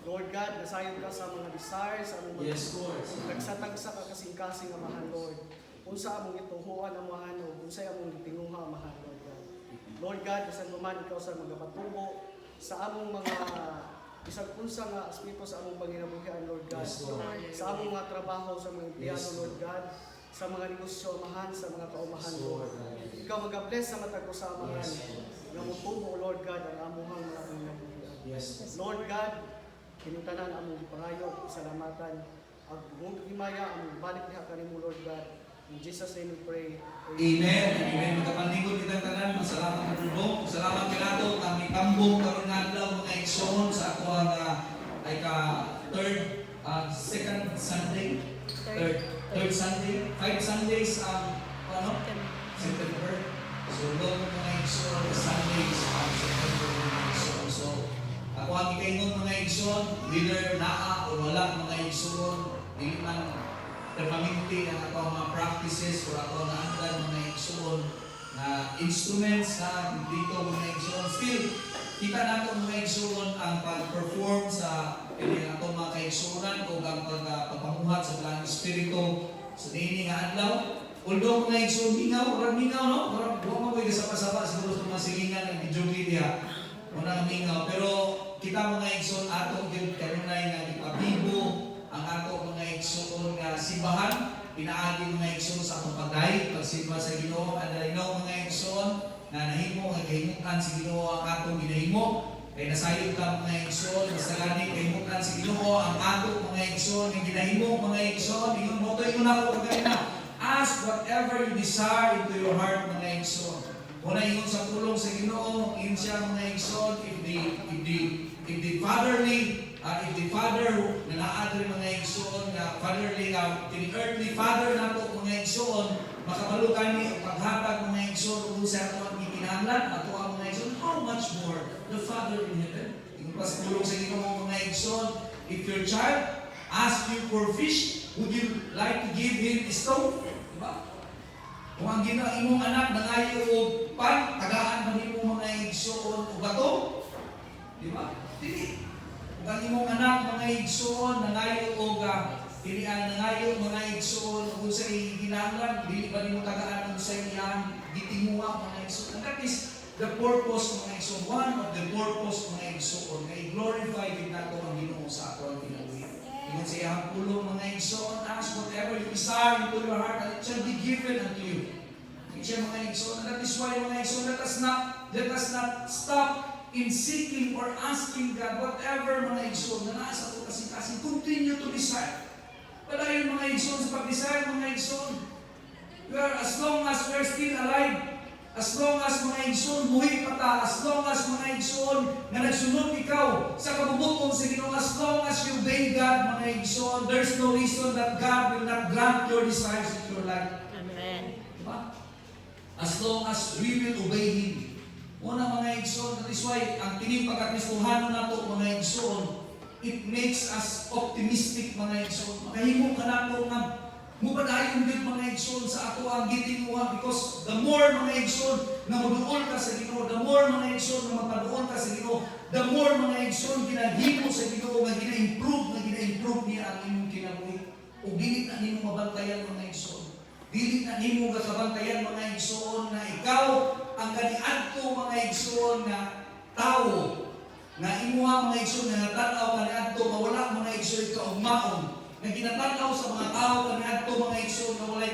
Lord God, nasayon ka sa mga desires, sa among Yes, Lord. nagsatagsa ka kasing-kasing amahan, Lord. Unsa among ituhuan amahan, o unsa among gitinguha amahan, Lord God. Lord God, bisan man ikaw sa magapatubo sa among mga bisag unsa nga aspeto sa among panginabuhian, Lord God. Yes, Lord. Sa among mga trabaho, sa mga empleyado, Yes, Lord God. Sa mga negosyo amahan, sa mga kaumahan, Yes, Lord. Lord. Ikaw mag-bless sa matag ko sa amahan. Yes, Lord. Nga mutubo, Lord God, ang amuhang mga panginabuhian. Yes. Lord God, kinutanan among parayo, salamatan, ang buong himaya, among balik niya kanimo, Lord God. In Jesus' name we pray. Amen. Amen. Magkapanligod kita tanan. Masalamat na Lord. Salamat kinato kami kambong karon nga adlaw mga igsoon sa ako ang ay ka second Sunday. Third Sunday. 5 Sundays ang September. So long mga igsoon Sundays ang September mga igsoon. So ako ang ikaingon mga igsoon, whether naa o wala mga igsoon, dili man permanente ang ato mga practices or ato na andan mga igsoon na instruments na dito mga igsoon. Still, kita nato mga igsoon ang pag-perform sa ato mga kaigsuonan o ang pagpapamuhat sa Dalang Espiritu sa dini nga adlaw. Although mga igsoon, orang mingaw, no? Orang buwan mo kasapa-sapa siguro sa mga silingan ng videomedia. Unang mingaw. Pero kita mga igsoon, ato yung karunay nga ipabibo ang ato mga igsoon nga simbahan, pinaagi mga igsoon sa atong pagdayeg, pagsimba sa Ginoo, and I know mga igsoon na nahimo nga kahimutan sa Ginoo ang atong ginahimo. Kay nasayod ka mga igsoon, basta gani kahimutan sa Ginoo ang atong mga igsoon nga ginahimo mga igsoon. Ingon mo to ingon ako kanina. Ask whatever you desire into your heart mga igsoon. Muna ingon sa tulong sa Ginoo, ingon siya mga igsoon if the father na naadri mga igsoon nga fatherly the earthly father nato mga igsoon makabalo kani paghatag mga igsoon kung sa ato ang gikinahanglan ato ang mga igsoon, how much more the Father in heaven. Ingon pa sa tulong sa Ginoo mga igsoon, if your child asks you for fish, would you like to give him a stone? Diba? Kung ang imong anak nangayo og pan, tagaan man nimo mga igsoon og bato? Diba? Dili. Kung ang imong anak mga igsoon nangayo og pilian nangayo mga igsoon ug sa ginahanglan, dili ba nimo tagaan og sa iyang gitinguha mga igsoon? And that is the purpose mga igsoon. One of the purpose mga igsoon nga i-glorify din nato ang Ginoo sa ato ang kinabuhi. Ingon sa iyang pulong mga igsoon, ask whatever you desire into your heart and it shall be given unto you. Siya mga igsoon, and that is why mga igsoon, let us not stop in seeking or asking God whatever mga igsoon na nasa ito kasing continue to desire. Palayon mga igsoon sa pag-desire mga igsoon. As long as we are still alive, as long as mga igsoon buhi pa ta, as long as mga igsoon na nagsunod ikaw sa kabubuton sa Ginoo, as long as you obey God mga igsoon, there's no reason that God will not grant your desires in your life. Amen. Diba? As long as we will obey Him. Una mga igsoon, that is why ang tining pagkakristohanon nato mga igsoon, it makes us optimistic mga igsoon. Makahimo ka nato nga mupadayon din mga igsoon sa ato ang gitinguha, because the more mga igsoon na maduol ka sa Ginoo, the more mga igsoon na mapaduol ka sa Ginoo, the more mga igsoon ginahimo sa Ginoo nga gina-improve niya ang imong kinabuhi. O dili na nimo mabantayan mga igsoon. Dili na nimo kasabantayan mga igsoon na ikaw ang kaniadto mga igsoon na tao nga imuha mga igsoon na natanaw kaniadto nga wala mga igsoon kaugmaon, na ginatanaw sa mga tao kaniadto mga igsoon na walay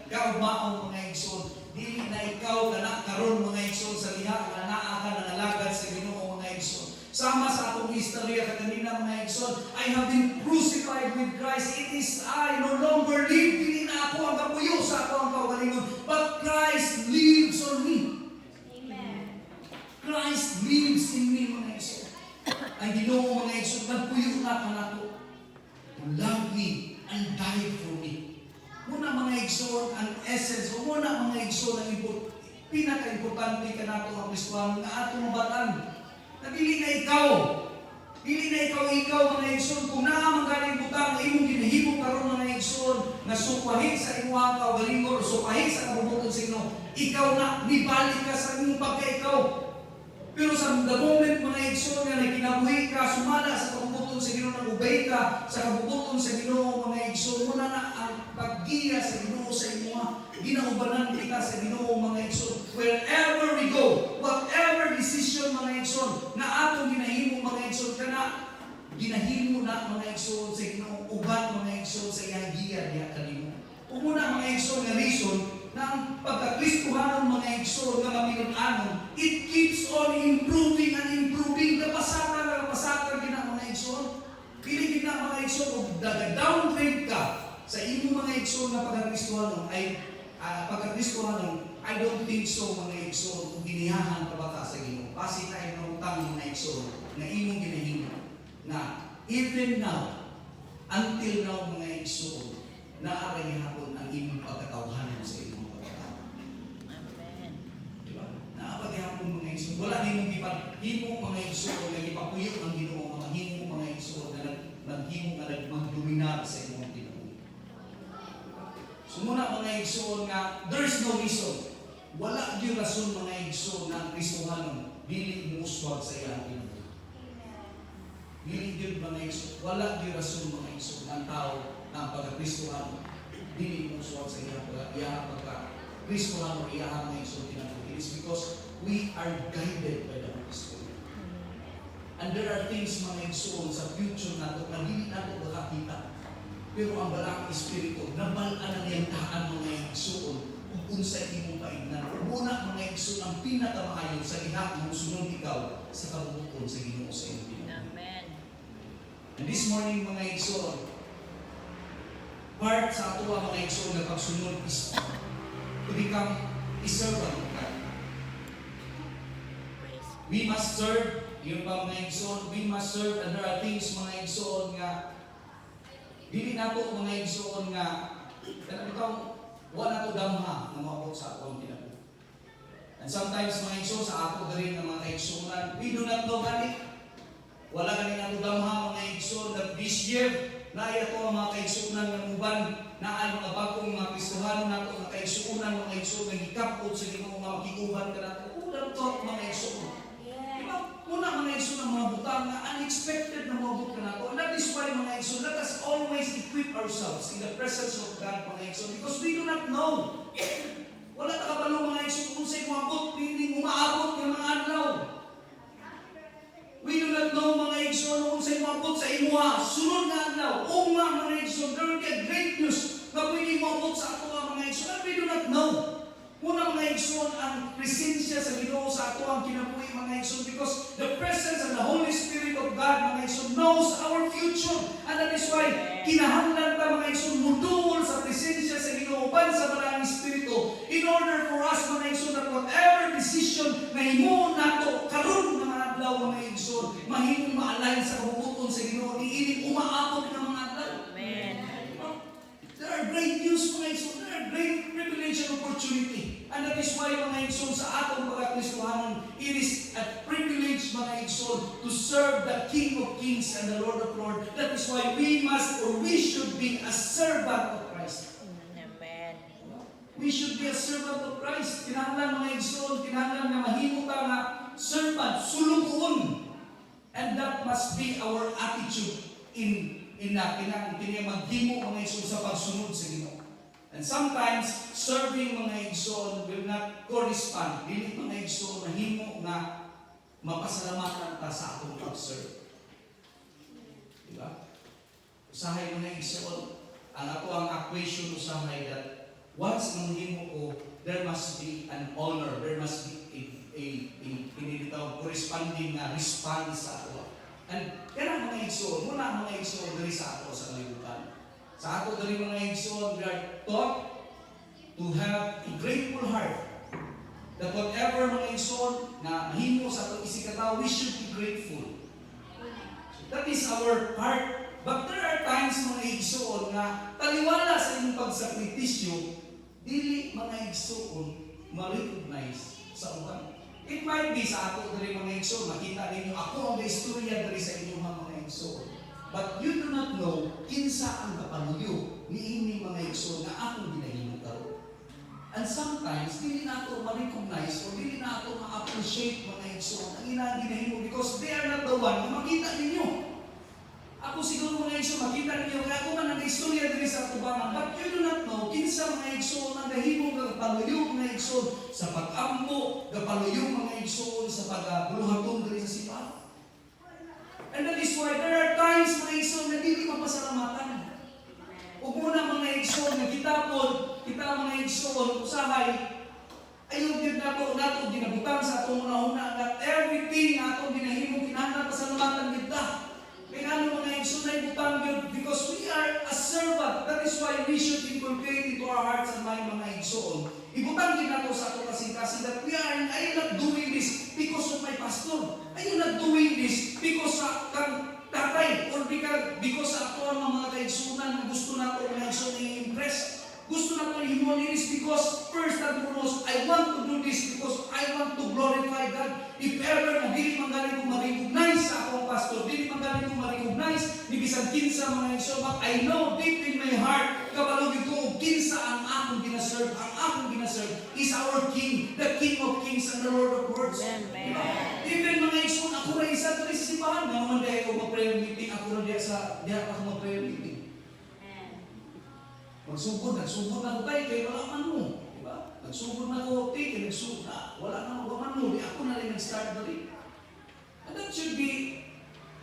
kaugmaon mga igsoon. Dili na ikaw kana karon mga igsoon sa liha nga naa ka nangalagad sa Ginoo mga igsoon. Sama sa atong istorya kanina mga igsoon, I have been crucified with Christ. It is I no longer live. Dili na ako ang kapuyo sa ako ang kaugalingon, but Christ lives on me. Amen. Christ lives in me mga igsoon. Ang Ginoo mga igsoon, nagpuyo na kanako. Who loved me and died for me. Muna mga igsoon, ang essence, o muna mga igsoon, ang pinaka-importante ka nato ang Kristohanon nga atong mabatan. Na dili na ikaw mga igsoon, kung naa galing butang na imong ginahimo karon mga igsoon, na supahin sa imong kaugalingon o supahin sa kabubuton sa Ginoo, ikaw na nibalik ka sa imong pagka-ikaw. Pero sa the moment mga igsoon nga kinabuhi ka sumala sa kabubuton sa Ginoo, mag-obey ka sa kabubuton sa Ginoo mga igsoon, muna na ang paggiya sa Ginoo sa imo, ginaubanan kita sa Ginoo mga igsoon. Wherever we go, whatever decision mga igsoon na atong ginahimo mga igsoon, kana ginahimo na mga igsoon sa Ginoo, uban mga igsoon sa iyang giya diha kanimo. Umuna mga igsoon nga reason na ang pagkakristohanon mga igsoon nga maminun-anon, it keeps on improving and improving. Napasaka gina mga igsoon. Pili gina mga igsoon, kung downgrade ka sa imo mga igsoon na pagkakristohanon ay pagkakristohanon, I don't think so mga igsoon kung ginihahan ka ba ka sa Ginoo. Kasi tayo ng utang mga igsoon na imong ginahimo na even now, until now mga igsoon, naaray hapon ang imong pagkatawhanan sa imong pagkatao. Amen. Diba? Naaray hapon mga igsoon. Wala din mong himo mga igsoon na ipapuyo ang Ginoo, mga himo mga igsoon na naghimo nga nagdominar sa imong kinabuhi. So muna mga igsoon nga, there's no reason. Wala di rason mga igsoon na ang Kristohanon dili muswag sa iyang kinabuhi. Dili di mga igsoon. Wala di rason mga igsoon ng tao ang pagka-Kristohanon dili muswag sa iyang pagka-Kristohanon iyang mga igsoon kinabuhi. It's because we are guided by the Holy Spirit. And there are things mga igsoon sa future nato na dili nato makakita. Pero ang balang Espiritu, nabalaan na niyang taan mga igsoon kung unsa imong paignan. Muna mga igsoon ang pinakamaayo sa inak mo sunod ikaw sa kabubuton sa Ginoo sa iyong kinabuhi. Amen. And this morning mga igsoon, part sa ato mga igsoon na pagsunod is to become a servant of God. Praise. We must serve, yun pa mga igsoon, we must serve, and there are things mga igsoon nga dili nato mga igsoon nga ikaw wala to damha na maabot sa atong kinabuhi. And sometimes mga igsoon sa ato diri nga mga igsoonan, we do not know gani. Wala gani nato damha mga igsoon that this year na ato ang mga kaigsuunan ng uban na ay mga bagong mga Kristohanon nato mga kaigsuunan mga igsoon nga gikapot sa Ginoo nga makiguban ka nato. Ulan to mga igsoon. Muna mga igsoon ang mga butang na unexpected na mabot ka nato. And that is why mga igsoon, let us always equip ourselves in the presence of God mga igsoon because we do not know. Wala ta kabalo mga igsoon kung sa'y mabot, piling umaabot ng mga adlaw. We do not know mga igsoon kung sa'y mabot sa imuha, sunod na adlaw. O mga igsoon, there will be a great news na pwede mabot sa ato mga igsoon. And we do not know. Muna mga igsoon, ang presensya sa Ginoo sa ato ang kinabuhi mga igsoon because the presence and the Holy Spirit of God mga igsoon knows our future. And that is why kinahanglan ta mga igsoon muduol sa presensya sa Ginoo ban sa Maraming Espiritu in order for us mga igsoon that whatever decision na himuon nato karon mga adlaw mga igsoon mahimong ma-align sa kabubuton sa Ginoo niining umaabot ng mga adlaw. Amen. There are great news mga igsoon. There are great privilege and opportunity. And that is why mga igsoon sa atong pagkakristohanon, it is a privilege mga igsoon to serve the King of Kings and the Lord of Lords. That is why we must or we should be a servant of Christ. Amen. We should be a servant of Christ. Kinahanglan mga igsoon, kinahanglan nga mahimo ka nga servant, sulugon. And that must be our attitude in maghimo mga igsoon sa pagsunod sa Ginoo. And sometimes, serving mga igsoon will not correspond. Dili mga igsoon na himo na mapasalamatan ta sa atong pag-serve. Diba? Usahay mga igsoon, ang ato ang equation usahay that once nang himo ko, there must be an honor, there must be a corresponding na response sa ato. And kaya mga igsoon, muna mga igsoon diri sa ato sa kalibutan. Sa ato diri mga igsoon, we are taught to have a grateful heart. That whatever mga igsoon na mahimo sa atong isikataw, we should be grateful. So that is our part. But there are times mga igsoon na taliwala sa inyong pagsakripisyo, dili mga igsoon ma-recognize sa uban. It might be sa ato diri mga igsoon, makita ninyo ako ang istorya diri sa inyong mga igsoon. But you do not know kinsa ang kapanuyo niini mga igsoon na akong ginahimo karon. And sometimes dili nato ma-recognize o dili nato ma-appreciate mga igsoon ang ilang ginahimo because they are not the one na makita ninyo. Ako siguro nakita niyo, kaya kung nag-istorya din sa tubangan, but you do not know, kinsa mga igsoon ang nahimong kapaluyo mga igsoon sa pag-ambo, kapaluyo mga igsoon sa pag-buluhatong din sa simbahan. And that is why there are times mga igsoon na hindi mapasalamatan. Ug muna mga igsoon na kita mga igsoon usahay ayon gyud nato ginabutang sa atong una that everything atong ginahimo kinahanglan pasalamatan kita. Kaya ano mga igsoon na ibutang gyud because we are a servant. That is why we should inculcate into our hearts and mind mga igsoon. Ibutang din nato sa atong kasing-kasing that I am not doing this because of my pastor. I am not doing this because sa kang tatay or because sa ato ang mga kaigsunan na gusto nato mga igsoon i-impress. Gusto nato i-himuon this because first and foremost, I want to do this because I want to glorify God. If ever na dili man galing ko ma-recognize sa akong pastor, dili man galing ko ma-recognize ni bisan kinsa mga igsoon, but I know deep in my heart kabalugid ko kinsa ang akong ginaserve. Ang akong ginaserve is our King, the King of Kings and the Lord of Lords. Amen. Even mga igsoon, ako rin isa ito rin sa simbahan. Nga naman dahil ako mag-prayer meeting, ako rin diya ako mag-prayer meeting. Nagsugod na ako tayo, kaya wala man mo. Diba? Nagsugod na ako, kaya nagsugod na. Wala na ako man mo, di ako na rin nag-start na rin. And that should be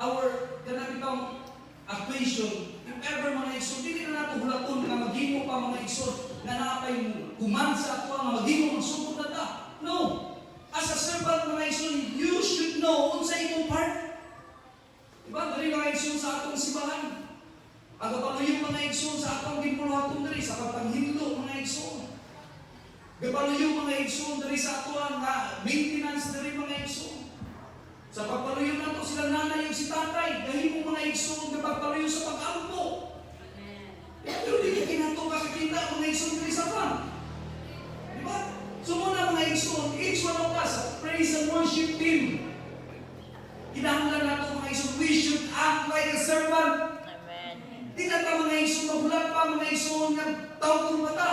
our kanabitang equation. If ever mga igsoon, hindi na nato hulaton nga maghimo pa mga igsoon nga nakapay kuman sa ako nga maghimo magsugod na ta. No! As a servant mga igsoon, you should know unsa imong part. Diba? Dali mga igsoon sa atong simbahan. Agapaluyo mga igsoon sa atong ginpuluhaton diri sa pagpanghilo mga igsoon. Gapaluyo mga igsoon diri sa atoan nga maintenance diri mga igsoon. Sa pagpaluyo nato sila nanay ug si tatay, dahil mga igsoon gapagpaluyo sa pag-ampo. Pero di kinato kakita mga igsoon diri sa farm. Di ba? So muna mga igsoon, each one of us, praise and worship team. Kinahanglan nato mga igsoon, we should act like a servant. Di na ka mga igsoon, magulat pa mga igsoon ng tawag kong mata.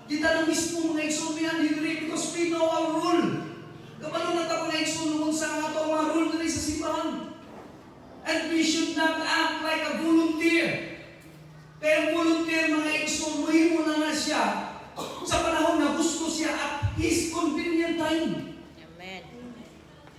Di na lang mismo mga igsoon yan, hindi because we know our rule. Kapalo na ta mga igsoon nung sa nga ito mga rule na sa simbahan. And we should not act like a volunteer. Kaya volunteer mga igsoon, muhimo na nga siya sa panahon na gusto siya at his convenient time. Amen.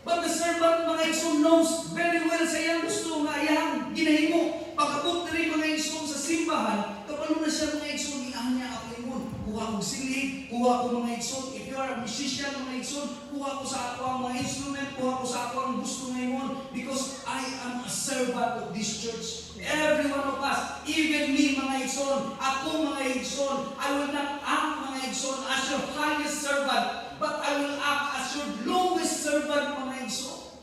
But the servant mga igsoon knows very well sa iyang gusto nga iyang ginahimo. Pagkabot na rin mga igsoon sa simbahan, kapalo na siya mga igsoon, iaan niya ako yun. Kuha kong silig, kuha ko mga igsoon. If you are a musician mga igsoon, kuha ko sa ako ang mga instrument, kuha ko sa ako ang gusto ngayon. Because I am a servant of this church. Every one of us, even me mga igsoon, ako mga igsoon, I will not act mga igsoon as your highest servant, but I will act as your lowest servant mga igsoon.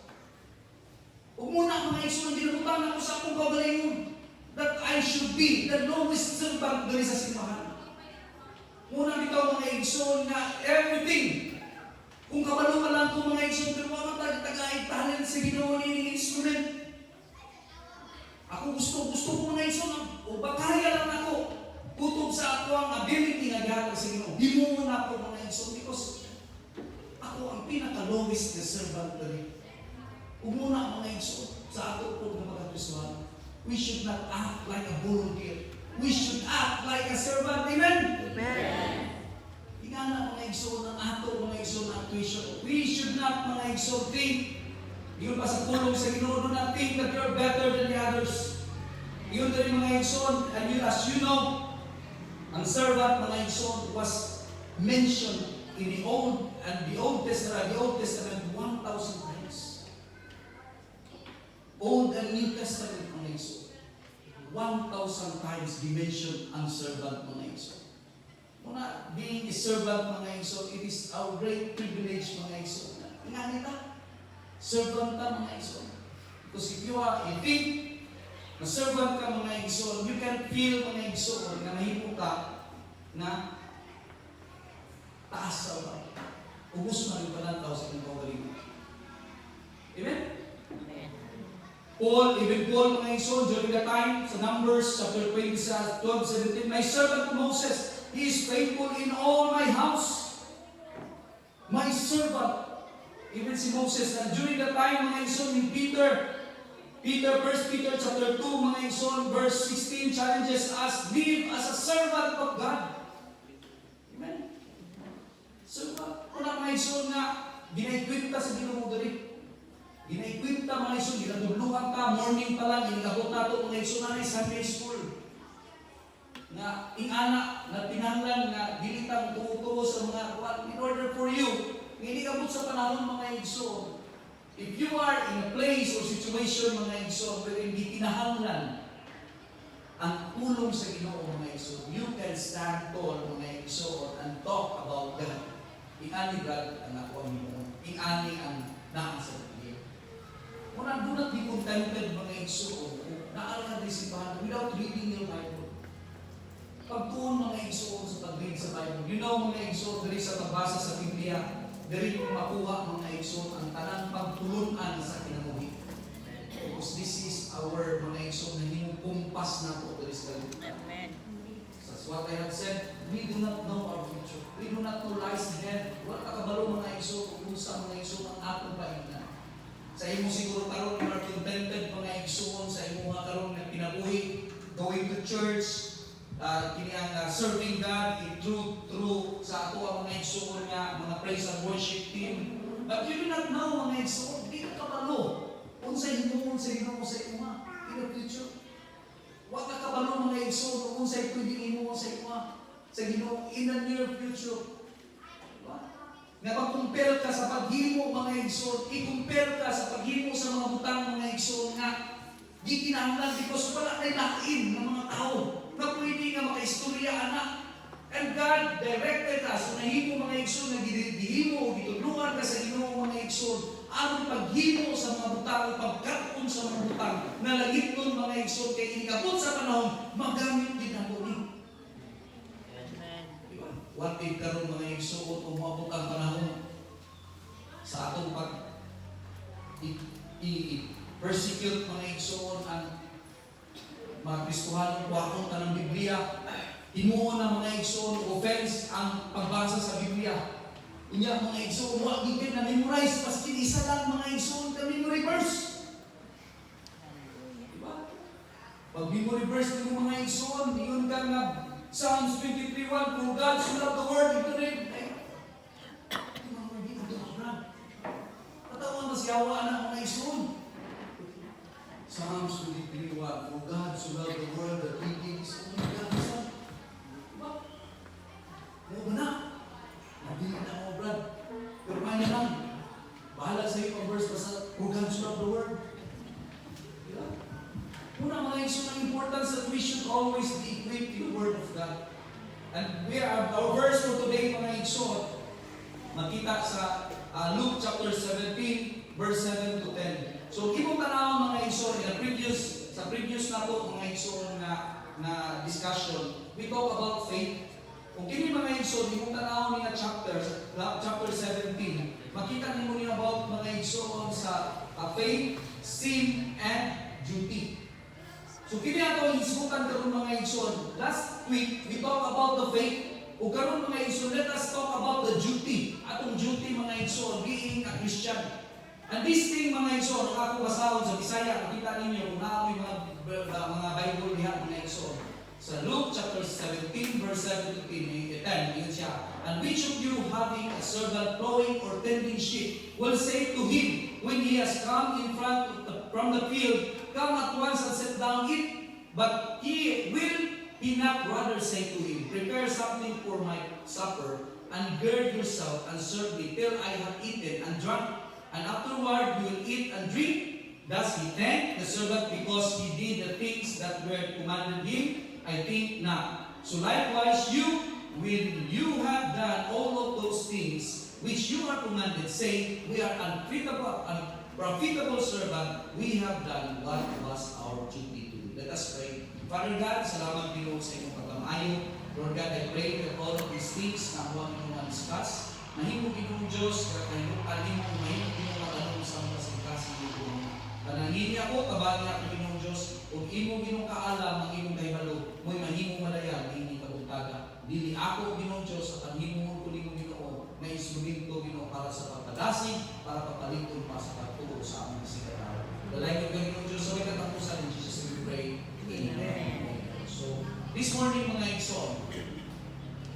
Huwag muna mga igsoon, ginabutang ako sa akong kagalingon that I should be the lowest servant dali sa simbahan. Muna bitaw mga igsoon na everything. Kung kabalo ka lang kung mga igsoon, pero mga tagay talent sa ginawa ni instrument. Ako gusto ko mga igsoon, o bakaya lang ako, kutob sa ako ang ability na gano'n sa Ginoo. Himungon ako mga igsoon because ako ang pinaka-lowest na servant dali. Umuna mga igsoon sa ato po ng mga Kristohan, we should not act like a volunteer. We should act like a servant. Amen? Amen. Ingana mga igsoon ang ato, mga igsoon ang tuition. We should not mga igsoon think. Yun pa sa pulong sa Ginoo, do not think that you're better than the others. Yun din mga igsoon, and you, as you know, ang servant mga igsoon was mentioned in the Old Testament 1,000 times. Old and New Testament mga igsoon. 1,000 times dimension ang servant mga igsoon. Muna, being a servant mga igsoon, it is our great privilege mga igsoon. Ingani ta, servant ta mga igsoon. Because if you think na servant ka mga igsoon, you can feel mga igsoon na mahimo ka na taas sa ba. Ubus man yung palantaw sa inyong kagalingon. Amen? Paul, mga igsoon, during the time, sa Numbers, chapter 12:17, my servant Moses, he is faithful in all my house. My servant, even si Moses, and during the time, mga igsoon, in Peter, 1 Peter chapter 2, mga igsoon, verse 16 challenges us, live as a servant of God. Amen? So, una mga igsoon nga, gina-equip ta sa Ginoo diri. Gina-equip ta mga igsoon, ginadudluhan ta, morning pa lang, inigabot na ito mga igsoon na Sunday school. Na ingana, na tinanglan, na dilitang tutuo sa mga kuwan, in order for you, inigabot sa panahon mga igsoon. If you are in a place or situation mga igsoon, wherein di kinahanglan ang tulong sa Ginoo mga igsoon, you can stand tall mga igsoon and talk about God. Ingani God ang ako ang Ginoo. Ingani ang nasa pagkili. Muna, do not be contented mga igsoon. Naalala na isipahan without reading your Bible. Pagtuon mga igsoon sa pag-read sa Bible. You know mga igsoon, dali sa pagbasa sa Biblia, dali kong makuha mga igsoon ang tanang pagtulunan sa kinabuhi. Because this is our mga igsoon na hinumpas na po dali sa Biblia. Amen. That's what I have said. We do not know our future. We do not know lies ahead. Wala kakabalo mga igsoon kung sa mga igsoon ang atong pahingan. Sa imo siguro karon you are contented mga igsoon sa imo mga karon na pinabuhi, going to church, kini ang serving God through sa ato ang mga igsoon nga mga praise and worship team. But you do not know mga igsoon, di ka kabalo unsay hinuon sa Ginoo sa imo in the future. Wa ka kabalo mga igsoon unsay pwedeng hinuon sa imo sa Ginoo in the near future. Nga pag-compare ka sa paghimo mga igsoon, i-compare ka sa paghimo sa mga butang mga igsoon nga di kinahanglan because wala na lain ng mga tao na pwede nga makaistorya anak. And God directed us, unahimo mga igsoon na gihimo o gitudluan ka sa Ginoo mga igsoon, ang paghimo sa mga butang, pagkatun sa mga butang, na lagiton mga igsoon, kay inigabot sa panahon, magamit din ang ni. What if karon mga igsoon umabot ang panahon sa atong pag i-persecute mga igsoon ang mga Kristohanong kuwakong tanang Biblia, himuon na mga igsoon offense ang pagbasa sa Biblia. Unya mga igsoon wa gid na memorize paski isa lang mga igsoon ka memory verse. Diba? Pag memory verse ng mga igsoon, ingon ka nga Psalms 23:1, for God so loved the world, ito rin. Katawan na siyawa na mga igsoon. Psalms 23:1, for God so loved the world that He gave His only begotten Son. Diba? Ano ba na? Nabili na ako, Brad. Pero kaya lang, bahala sa iyo ang verse basta, for God so loved the world. Diba? Una mga igsoon, ang importance that we should always be equipped in the Word of God. And we are, our verse for today mga igsoon, makita sa Luke chapter 17, verse 7 to 10. So, imong tanaw mga igsoon, sa previous na po mga igsoon na discussion, we talk about faith. Kung kini mga igsoon, imong tanaw niya chapter 17, makita nimo niya about mga igsoon sa faith, sin, and duty. So, kini ato isgutan karon mga igsoon. Last week, we talk about the faith. O karon mga igsoon, let us talk about the duty. Atong duty mga igsoon, being a Christian. And this thing mga igsoon, ako basahon sa Bisaya, makita ninyo kung naamoy mga Bible niya mga igsoon. Sa Luke chapter 17, verse 7 to 10, yun siya. And which of you having a servant plowing or tending sheep will say to him, when he has come in front from the field, come at once and sit down, eat. But he not rather say to him, prepare something for my supper, and gird yourself and serve me till I have eaten and drunk, and afterward you will eat and drink? Does he thank the servant because he did the things that were commanded him? I think not. So likewise you, when you have done all of those things which you are commanded, say, we are unprofitable servant, we have done what was our duty to do. Let us pray. Father God, salamat Ginoo sa inyong pagmamayo. Lord God, I pray that all of these things na huwag inyong na-discuss, mahimo Ginoong Diyos, kaya mahimo Ginoong matanong sa mga kasing Ginoo. Panangini ako, kabali ako Ginoong Diyos, kung imo Ginoong kaalam, ang imong kahibalo, mo'y mahimo malaya, hindi kabugtaga. Dili ako Ginoong Diyos, at ang himo ko Ginoo, na instrumento Ginoo para sa pagpadasig, para papaliton pa sa pagtuo sa aming sikaraw. Dalay ko Ginoong Diyos sa this morning mga igsoon,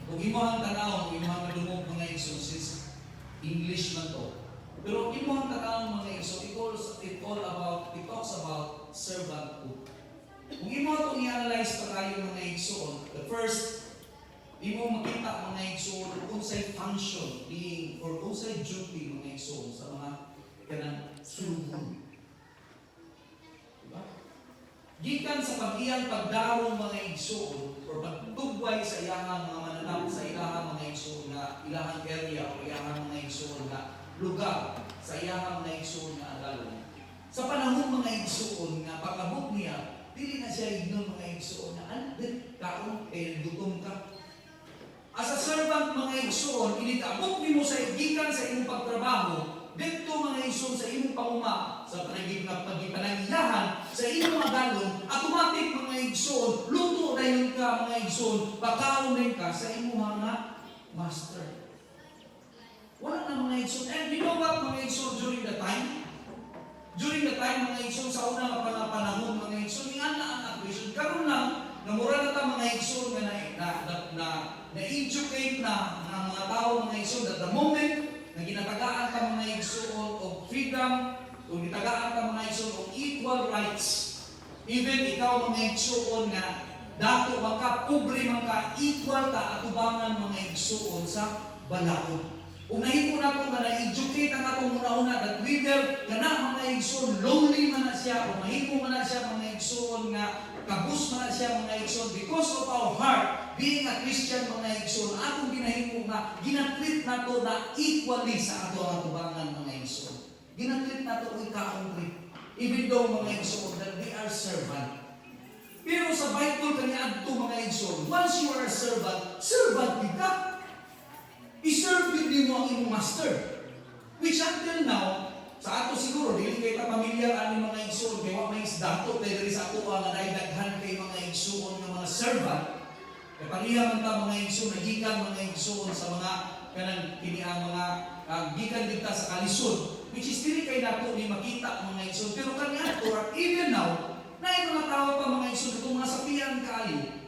kung imong tanaw, imong madungog mga igsoon, since English man to. Pero imong tanaw mga igsoon, it talks about servanthood. Kung imo itong i-analyze pa tayo mga igsoon, the first, imo makita mga igsoon kung sa'y function being or kung sa'y duty mga igsoon sa mga kanang sulubon. Diba? Gikan sa pag-iyang pagdarong mga igsoon or pagtugway sa iyahang mga mananap sa ilahang mga igsoon na ilahang area o ilahang mga igsoon na lugar sa iyahang mga igsoon na agalon. Sa panahon mga igsoon na pagkabot niya, dili na siya ignon mga igsoon na andet kaon gutom ka. As a servant mga igsoon, initabok nimo sa gikan sa imong pagtrabaho, dito mga igsoon sa imong panguma, sa pagpanangilahan, sa imong agalon, automatic mga igsoon, luto dayon ka mga igsoon, pakaon din ka sa imong mga master. Wala na mga igsoon. And you know what mga igsoon during the time? During the time mga igsoon sa unang panahon mga igsoon, nga na ang acquisition. Karon lang, namura na ta mga igsoon na-educate na mga tao mga igsoon at the moment na ginatagaan ka mga igsoon o freedom, o ginatagaan ka mga igsoon o equal rights. Even ikaw mga igsoon na dato man ka, pobre man ka, equal ka atubangan mga igsoon sa balaod. Kung nahimo na ito na na-educate ang atong una-una that whether na mga igsoon, lonely man na siya o mahimo man na siya mga igsoon nga kabus man na siya mga igsoon because of our heart being a Christian mga igsoon, atong ginahimo nga ginatreat na to na equally sa ato ang atubangan mga igsoon. Ginatreat na to ikaong treat. Even though mga igsoon that they are servant. Pero sa Bible kanya adto mga igsoon, once you are a servant, servant ka. I-serve yun mo ang imong master. Which until now, sa ato siguro, dili kay pamilyar ani mga igsoon, kay wa may isdato, pero sa ato nga naidaghan kay mga igsoon nga mga servant. Kaya paniya man ta mga igsoon, nagikan mga igsoon sa mga kanang kini ang mga gikan dita sa kalisod. Which is dili kay nato ni makita mga igsoon. Pero kanya ato, even now, na mga tao pa mga igsoon, itong mga sapian kaayo,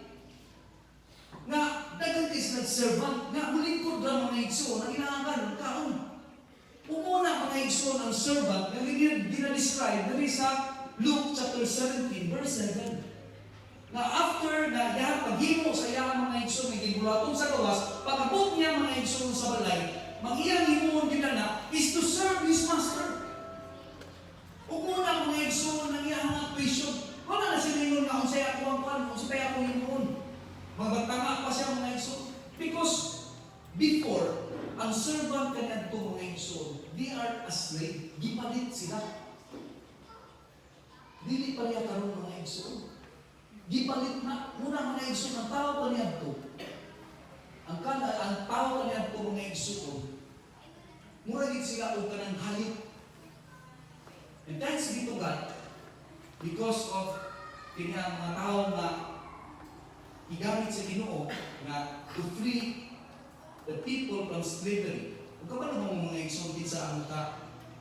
nga dagan is nag-servant, nga mulingkod lang mga igsoon, ang inaangan, kaon. Umuna mga igsoon ang servant, na dinadescribe, dali sa Luke chapter 17, verse 7. Na after na yan, paghimo sa iyang mga igsoon, may gibulaton sa gawas, pagabot niya mga igsoon sa balay, mag-iyang himuon ginana, is to serve his master. Umuna mga igsoon, ang iyang attention, wala na silingon na kung sa'yo ako ang pan, kung sa'yo ako himuon. Magtanga pa siya mga igsoon. Because before, ang servant kanyan ito mga igsoon, they are a slave. Gipalit sila. Dili pa niya karoon mga igsoon. Gipalit na. Muna mga igsoon, ang tao pa niya ito. Ang tao pa niya ito mga igsoon. Muragit sila o kanang halik. And thanks be to God, because of kanya mga tao na igamit sa Ginoo na to free the people from slavery. Kung kapano mo mga igsoon sa ang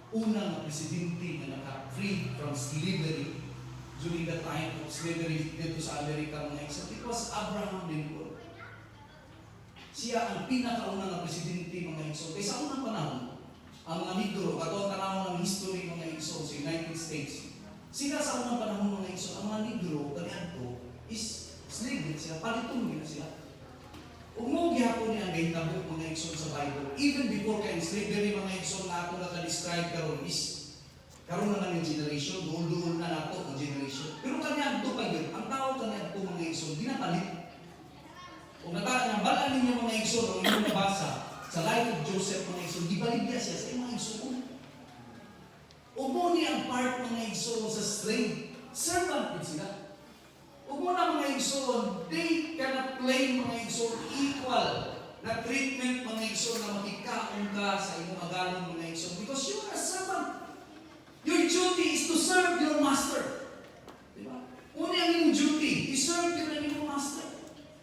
unang presidente na naka-free from slavery during the time of slavery dito sa Amerika mga igsoon, it was Abraham Lincoln. Siya ang pinakaunang presidente mga igsoon. Kaya sa unang panahon, ang mga negro, katong tanawon ng history mga igsoon sa United States, sila sa unang panahon mga igsoon, ang mga negro, kanyanto, is slave sila, palitong nila sila. Umugi ako niya ang gahitabo mga igsoon sa Bible. Even before kay slavery mga igsoon na ako naka-describe karon is karon na ng generation, duol-duol na nato ang generation. Pero kanya ito pa yun, ang tao kanya ito mga igsoon, ginapalit. Kung nataan ng balaan ninyo mga igsoon, ang inyong nabasa sa life of Joseph mga igsoon, gibaligya siya sa mga igsoon. Umuni ang part mga igsoon sa slave. Servant din sila. Umuna mga igsoon, they cannot claim mga igsoon equal na treatment mga igsoon na makikaon ka sa imong agalon mga igsoon because you are a servant. Your duty is to serve your master. Diba? Una ang imong duty, i-serve your master.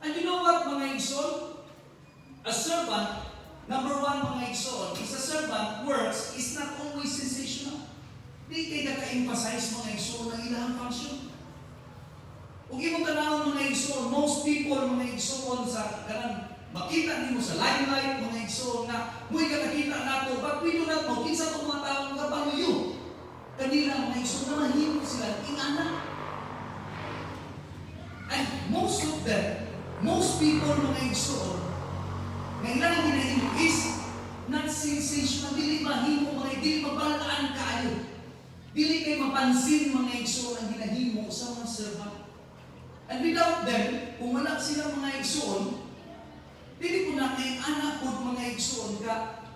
And you know what mga igsoon? A servant, number one mga igsoon, is a servant works is not always sensational. Di kay naka-emphasize mga igsoon ng ilang function. Kung imong tanawon mga igsoon, most people mga igsoon sa kanang makita nimo sa limelight mga igsoon na mo'y nakakita nato, but we do not know kinsa tong mga tawo nga panuyo. Kanila mga igsoon na mahimo sila ingana. And most of them, most people mga igsoon, nga ilang ginahimo is not sensational, dili mahimo mga dili mabalaan kaayo. Dili kay mapansin mga igsoon ang ginahimo sa mga servant. And without them, kung wala sila mga igsoon, dili ko na kay anak pod mga igsoon ka,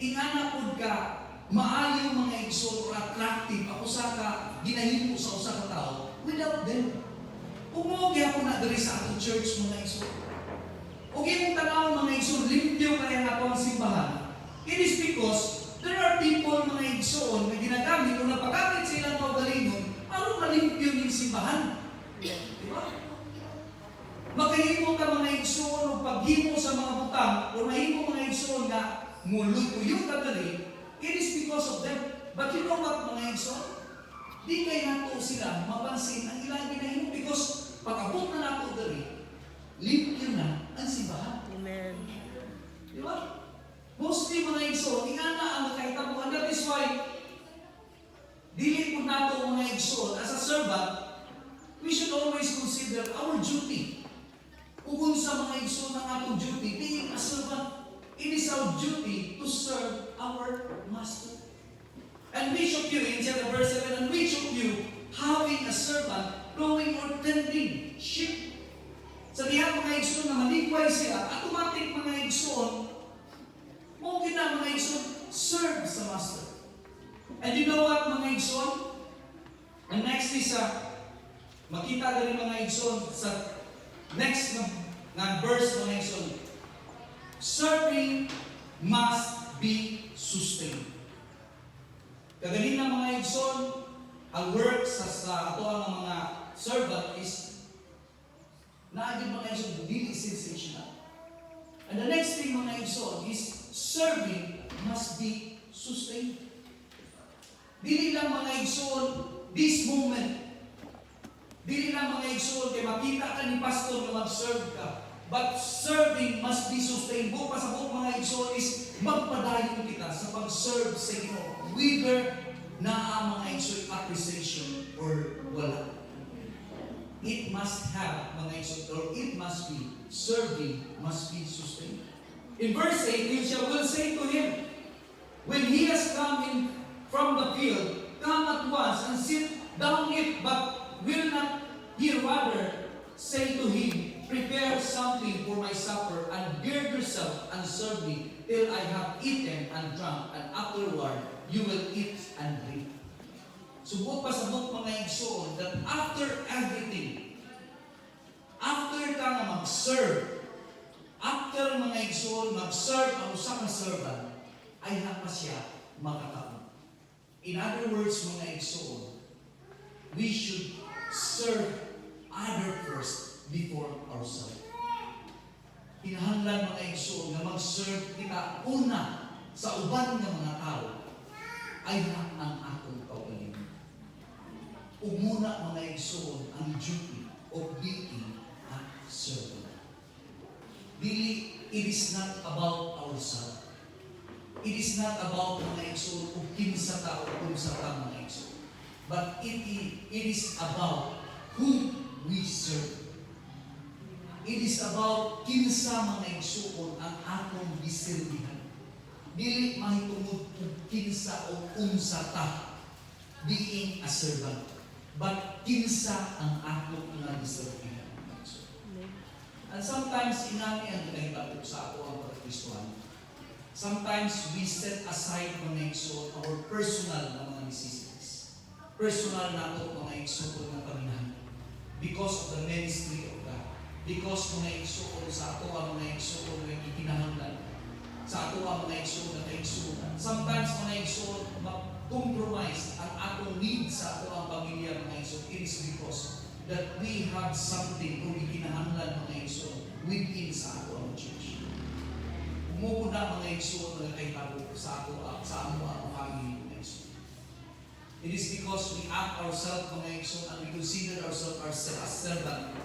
ingana pod ka, maayo mga igsoon or attractive ako sa ka ginahimo sa usa ka tawo without them. Kung mo gyapon na diri sa atong church mga igsoon. O gyapon tanaw mga igsoon, limpyo kaya nga ang simbahan. It is because there are people mga igsoon na ginagamit o napagamit sa ilang kaugalingon aron malimpyo ning simbahan. Diba? Makahimo ka mga igsoon o paghimo sa mga butang o mahimo mga igsoon nga mulukuyo ka dali, it is because of them. But you know what mga igsoon? Di kay nato sila mapansin ang ilang ginahimo because pag-abot na nato dali, limpyo na ang simbahan. Amen. Diba? Mostly mga igsoon, ingana ang makahitabuhan. That is why dili po nato mga igsoon as a servant, we should always consider our duty. Kung sa mga igsoon ang atong duty, being a servant, it is our duty to serve our master. And which of you, in chapter verse 7, and which of you, having a servant, growing or tending sheep? Sa diha mga igsoon na maligway sila, automatic mga igsoon, mungkin na mga igsoon, serve sa master. And you know what mga igsoon? And next is makita rin mga igsoon sa next na verse mga igsoon. Serving must be sustained. Kaganina mga igsoon, ang work sa ato ang mga servant is naagin mga igsoon, dili sensational. And the next thing mga igsoon is serving must be sustained. Dili lang mga igsoon, this moment. Dili lang mga igsoon, kay makita ka ni pastor na mag-serve ka. But serving must be sustained. Buong pasabot mga igsoon is magpadayon kita sa pag-serve sa Ginoo. Whether na ang mga igsoon appreciation or wala. It must have mga igsoon, or it must be, serving must be sustained. In verse 8, you will say to him, when he has come in from the field, come at once and sit down it, but will not he rather say to him, prepare something for my supper, and gird yourself and serve me till I have eaten and drunk, and afterward you will eat and drink. Subot pa sa mga igsoon that after everything, after ka nga mag-serve, after mga igsoon mag-serve ang usa ka servant, ay hapa siya makataon. In other words, mga igsoon, we should serve other first before ourselves. Kinahanglan mga igsoon na mag-serve kita una sa uban ng mga tao ay ang akong kaugalingon. Umuna mga igsoon ang duty of being a servant. Dili, it is not about ourselves. It is not about mga igsoon kung kinsa ta o kung sa ta mga igsoon. But it is about who we serve. It is about kinsa mga igsoon ang atong gisilbihan. Dili mahitungod kung kinsa o unsa ta being a servant. But kinsa ang atong nga gisilbihan. And sometimes inani ang kinahitabo sa ato ang pagkristuhan. Sometimes we set aside mga igsoon our personal na mga necessities. Personal na ito mga igsoon na paminahan. Because of the ministry of God. Because mga igsoon sa ato ang mga igsoon na ikinahanglan. Sa ato ang mga igsoon na kaigsuunan. Sometimes mga igsoon mag-compromise ang atong need sa ato ang pamilya mga igsoon. It is because that we have something kung ikinahanglan mga igsoon within sa ato ang church. Umuna mga igsoon na kahitabo sa ato sa amo ang family mga igsoon. It is because we act ourselves mga igsoon and we consider ourselves as servant.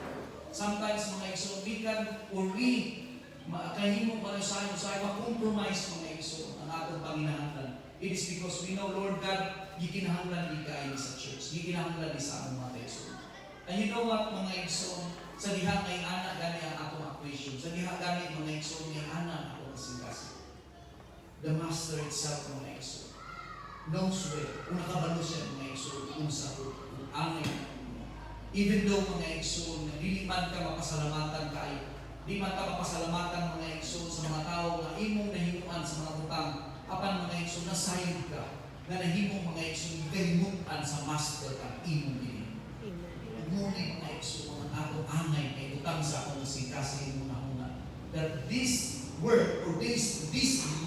Sometimes mga igsoon, we can or we kahimo pa sa ma-compromise mga igsoon ang atong panginahanglan. It is because we know, Lord God, gikinahanglan di kayo sa church. Gikinahanglan di sa among mga igsoon. And you know what, mga igsoon, sa diha kay ana gani ang atong equation. Sa diha gani mga igsoon kay ana ang atong kasing-kasing. The master itself, mga igsoon, knows where, kung nakabalo siya mga igsoon, kung sa angin. Even though mga igsoon, dili man ka mapasalamatan kayo, di man ka mapasalamatan mga igsoon sa mga tao na imong nahimuan sa mga butang, apan mga igsoon, nasayod ka, na nahimong mga igsoon, kalimutan sa master ang imong bilhin. Ngunit mga igsoon, ang atong angay ay butang sa akong kasing-kasing muna-una. That this work or this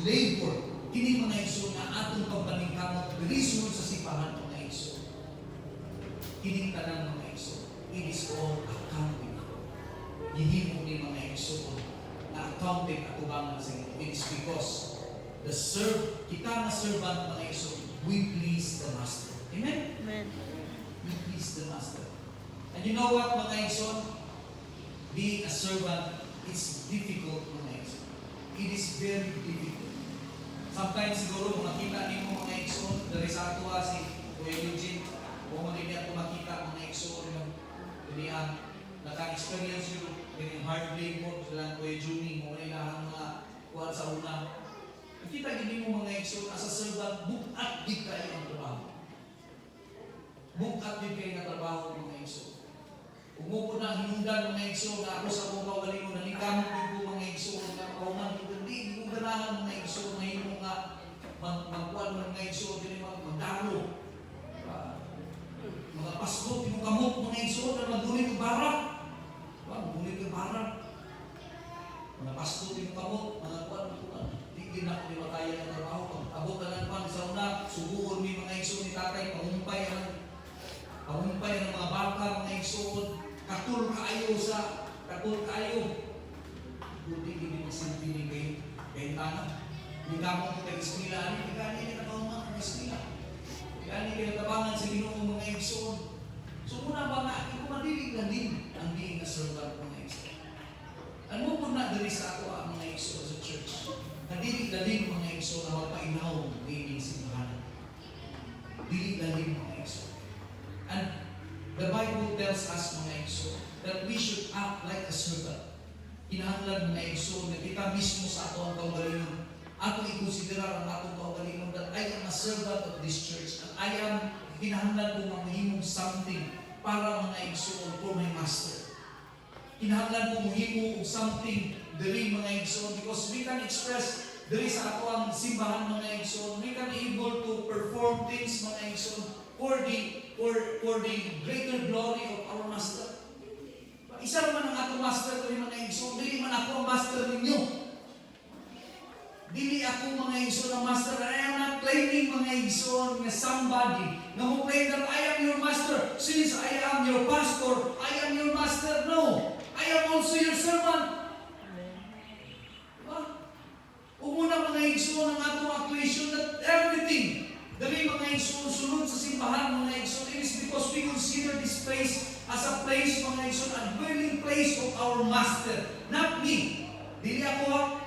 labor, kini mga igsoon na atong pagpaningkamot, reason sa sipahan mga igsoon. Kini tanang mga igsoon, it is all accounting. Gihimo ni mga igsoon na accounting at ubangan sa ito. It is because kita na servant mga igsoon, we please the master. Amen? Amen. We please the master. And you know what mga igsoon? Being a servant is difficult mga igsoon. It is very difficult. Sometimes siguro makita ni mo mga igsoon, dari sa ato si Kuya Eugene, kung magiging ako makita mga igsoon yung kaniang naka-experience yung kanyang hard labor sila Kuya Juni, mga ilahang mga kuha sa una. Nakita gini mo mga igsoon, as a servant, bukat di kayo ang trabaho. Bukat di kayo na trabaho mga igsoon. Umupo na hinungdan mga igsoon na ako sa mga kawaling mo, nalikamot din po mga igsoon na kauman ko, hindi mo ganahan mga igsoon na yung mga magkuhan mga igsoon, din yung magdalo. Mga pasbot, yung kamot mga igsoon na magulit yung barak. Magulit yung barak. Mga pasbot, yung kamot, mga kuhan, hindi na ako mataya ng trabaho. Abot na lang pang sa una, subuhon mo yung mga igsoon ni tatay, pangumpay ng mga baka, mga igsoon. Katul kayo. Buti hindi magsilbi ni kay tanang. Hindi ka mo kay eskwela, hindi ka niya nakaungan ng eskwela. Hindi ka niya natabangan sa Ginoong mga igsoon. So muna ba nga, ito madilig na din ang being a servant mga igsoon. Ano po na dali sa ako ang mga igsoon sa church? Nadilig na din mga igsoon na magpainaw ng ining simbahan. Dilig na din mga igsoon. And the Bible tells us mga igsoon that we should act like a servant. Kinahanglan mga igsoon na kita mismo sa ato ang kaugalingon. Ato i-considerar ang atong kaugalingon that I am a servant of this church and I am kinahanglan kong mahimong something para mga igsoon for my master. Kinahanglan kong mahimo og something diri mga igsoon because we can express diri sa ato ang simbahan mga igsoon. We can able to perform things mga igsoon for the greater glory of our master. Isa man ang atong master ko mga igsoon, dili man ako ang master ninyo. Dili ako mga igsoon ang master. I am not claiming mga igsoon na somebody na who claim that I am your master. Since I am your pastor, I am your master. No, I am also your servant. Diba? Umuna mga igsoon ang atong actuation that everything dali mga igsoon sunod sa simbahan mga igsoon, it is because we consider this place as a place mga igsoon, a dwelling place of our master, not me. Dili ako.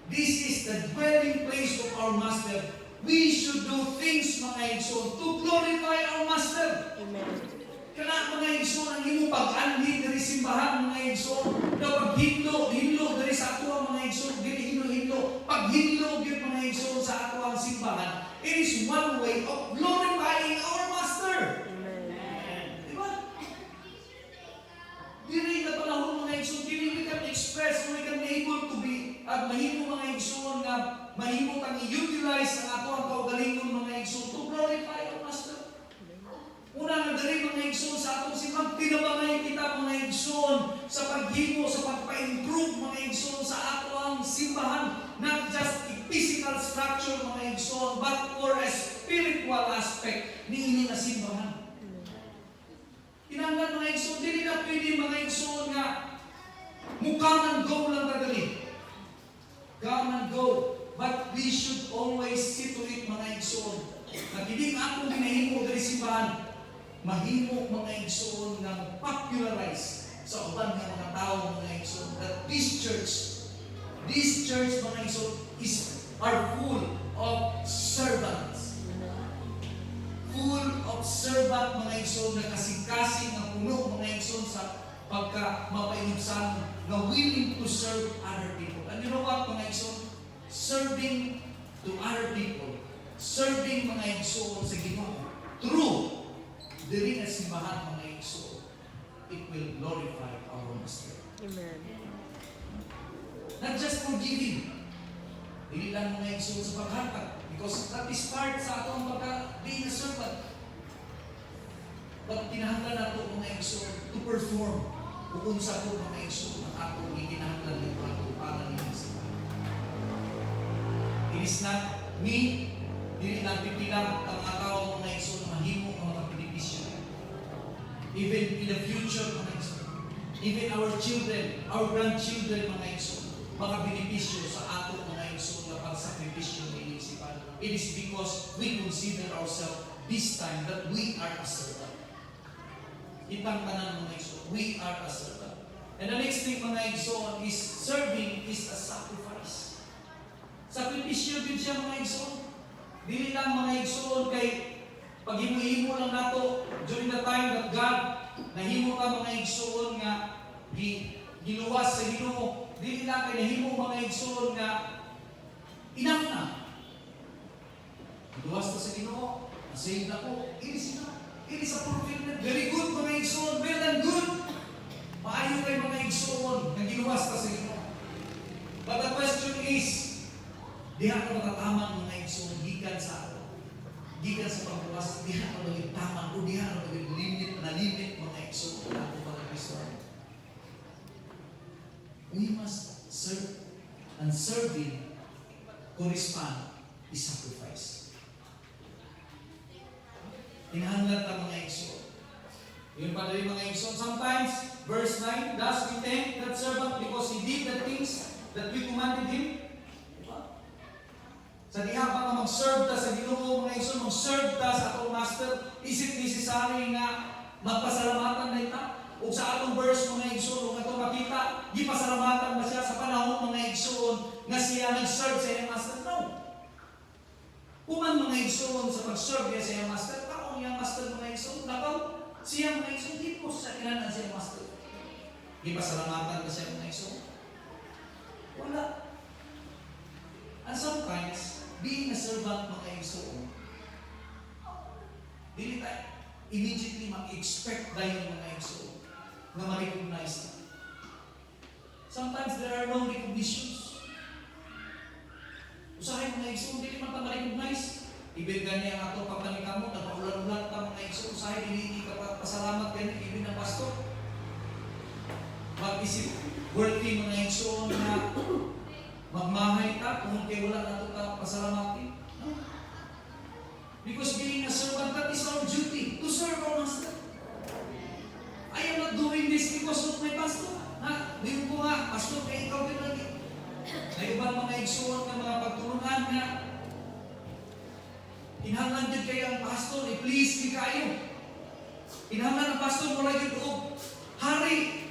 This is the dwelling place of our master. We should do things mga igsoon to glorify our master. Amen. Kana mga igsoon ang imong pag-anhi diri simbahan mga igsoon, na paghidlo diri sa ato mga igsoon, dili hilo paghidlo gyud mga igsoon sa ato ang simbahan. It is one way of glorifying our master. Amen. Diba? Dili na panahon mga igsoon, dili we can express, we can able to be at mahimo mga igsoon nga mahimo tang i-utilize ang ato ang kaugalingon mga igsoon to glorify our master. Una nga dali mga igsoon sa atong simbahan, tinabangay kita mga igsoon sa paghimo, sa pagpa-improve mga igsoon sa ato ang simbahan, not just a physical structure mga igsoon, but for a spiritual aspect ni ini na simbahan. Kinahanglan mga igsoon, dili na pwede mga igsoon nga come and go lang kadali. Come and go. But we should always see to it mga igsoon na kining atong ginahimo diri simbahan, mahimo mga igsoon nga popularize sa uban nga mga this church mga igsoon are full of servants. Full of servant mga igsoon na kasing-kasing na puno mga igsoon sa pagka mapainubsan na willing to serve other people. And you know what mga igsoon? Serving to other people, serving mga igsoon sa Ginoo through diri nga simbahan mga igsoon, it will glorify our Master. Amen. Not just for giving, dili lang mga igsoon sa paghatag, because that is part sa atong pagka-being a servant. But kinahanglan nato mga igsoon to perform kung sa to mga igsoon ang atong gikinahanglan ng para ng simbahan. It is not me, dili lang pipilang ang mga tao mga igsoon na mahimo ang mga benepisyo. Even in the future mga igsoon, even our children, our grandchildren mga igsoon, mga benepisyo sa ato mga igsoon na pagsakripisyo ng isipan. It is because we consider ourselves this time that we are a servant. Itang tanan mga igsoon, we are a servant. And the next thing mga igsoon is serving is a sacrifice. Sakripisyo din siya mga igsoon. Dili lang mga igsoon kay paghimo-himo lang nato during the time that God nahimo ka mga igsoon nga giluwas sa Ginoo. Dili lang kay nahimo mga igsoon nga enough na. Giluwas ta sa Ginoo, na-save na ko. It is a fulfillment. Very good mga igsoon, well and good. Maayo kay mga igsoon nga giluwas ta sa Ginoo. But the question is, diha ka matatamang mga igsoon gikan sa ato. Gikan sa pagluwas, diha ka maging tamang o diha ka maging limit mga igsoon na ato mga Kristo. We must serve, and serving correspond is sacrifice. Kinahanglan ta mga igsoon. Yun pa rin mga igsoon. Sometimes, verse 9, thus we thank that servant because he did the things that we commanded him. Sa diha pa nga mag-serve ta sa Ginoo mga igsoon, mag-serve ta sa atong master, is it necessary nga magpasalamatan na ita? O sa atong verse mga igsoon, o atong makita, gipasalamatan ba siya sa panahon mga igsoon nga siya nag-serve sa iyang master? No. Kuman mga igsoon sa pag-serve niya sa iyang master, taong iyang master mga igsoon, nakaw siya mga igsoon, di po sa kinanan sa iyang master. Gipasalamatan ba siya mga igsoon? Wala. And sometimes, being a servant mga igsoon, dili tayo immediately mag-expect dahil mga igsoon na ma-recognize na. Sometimes there are no recognitions. Usahay mga igsoon, dili man ta ma-recognize. Ibig ganyan ang ato pagkanika mo, nagpaulan-ulan ka mga igsoon, usahay dili ka pasalamat ganyan, ibig ng pastor. Mag-isip, worthy mga igsoon na magmahay ka kung kaya wala na ito ka pasalamatin. No? Because being a servant, that is our duty, to serve our master. I am not doing this because of my pastor. Hindi ko nga, pastor, kaya ikaw din lagi. May ibang mga igsoon ng mga pagturunan na inhanglan din kayo ang pastor, please, di kayo. Inhanglan ang pastor, wala yun o hari.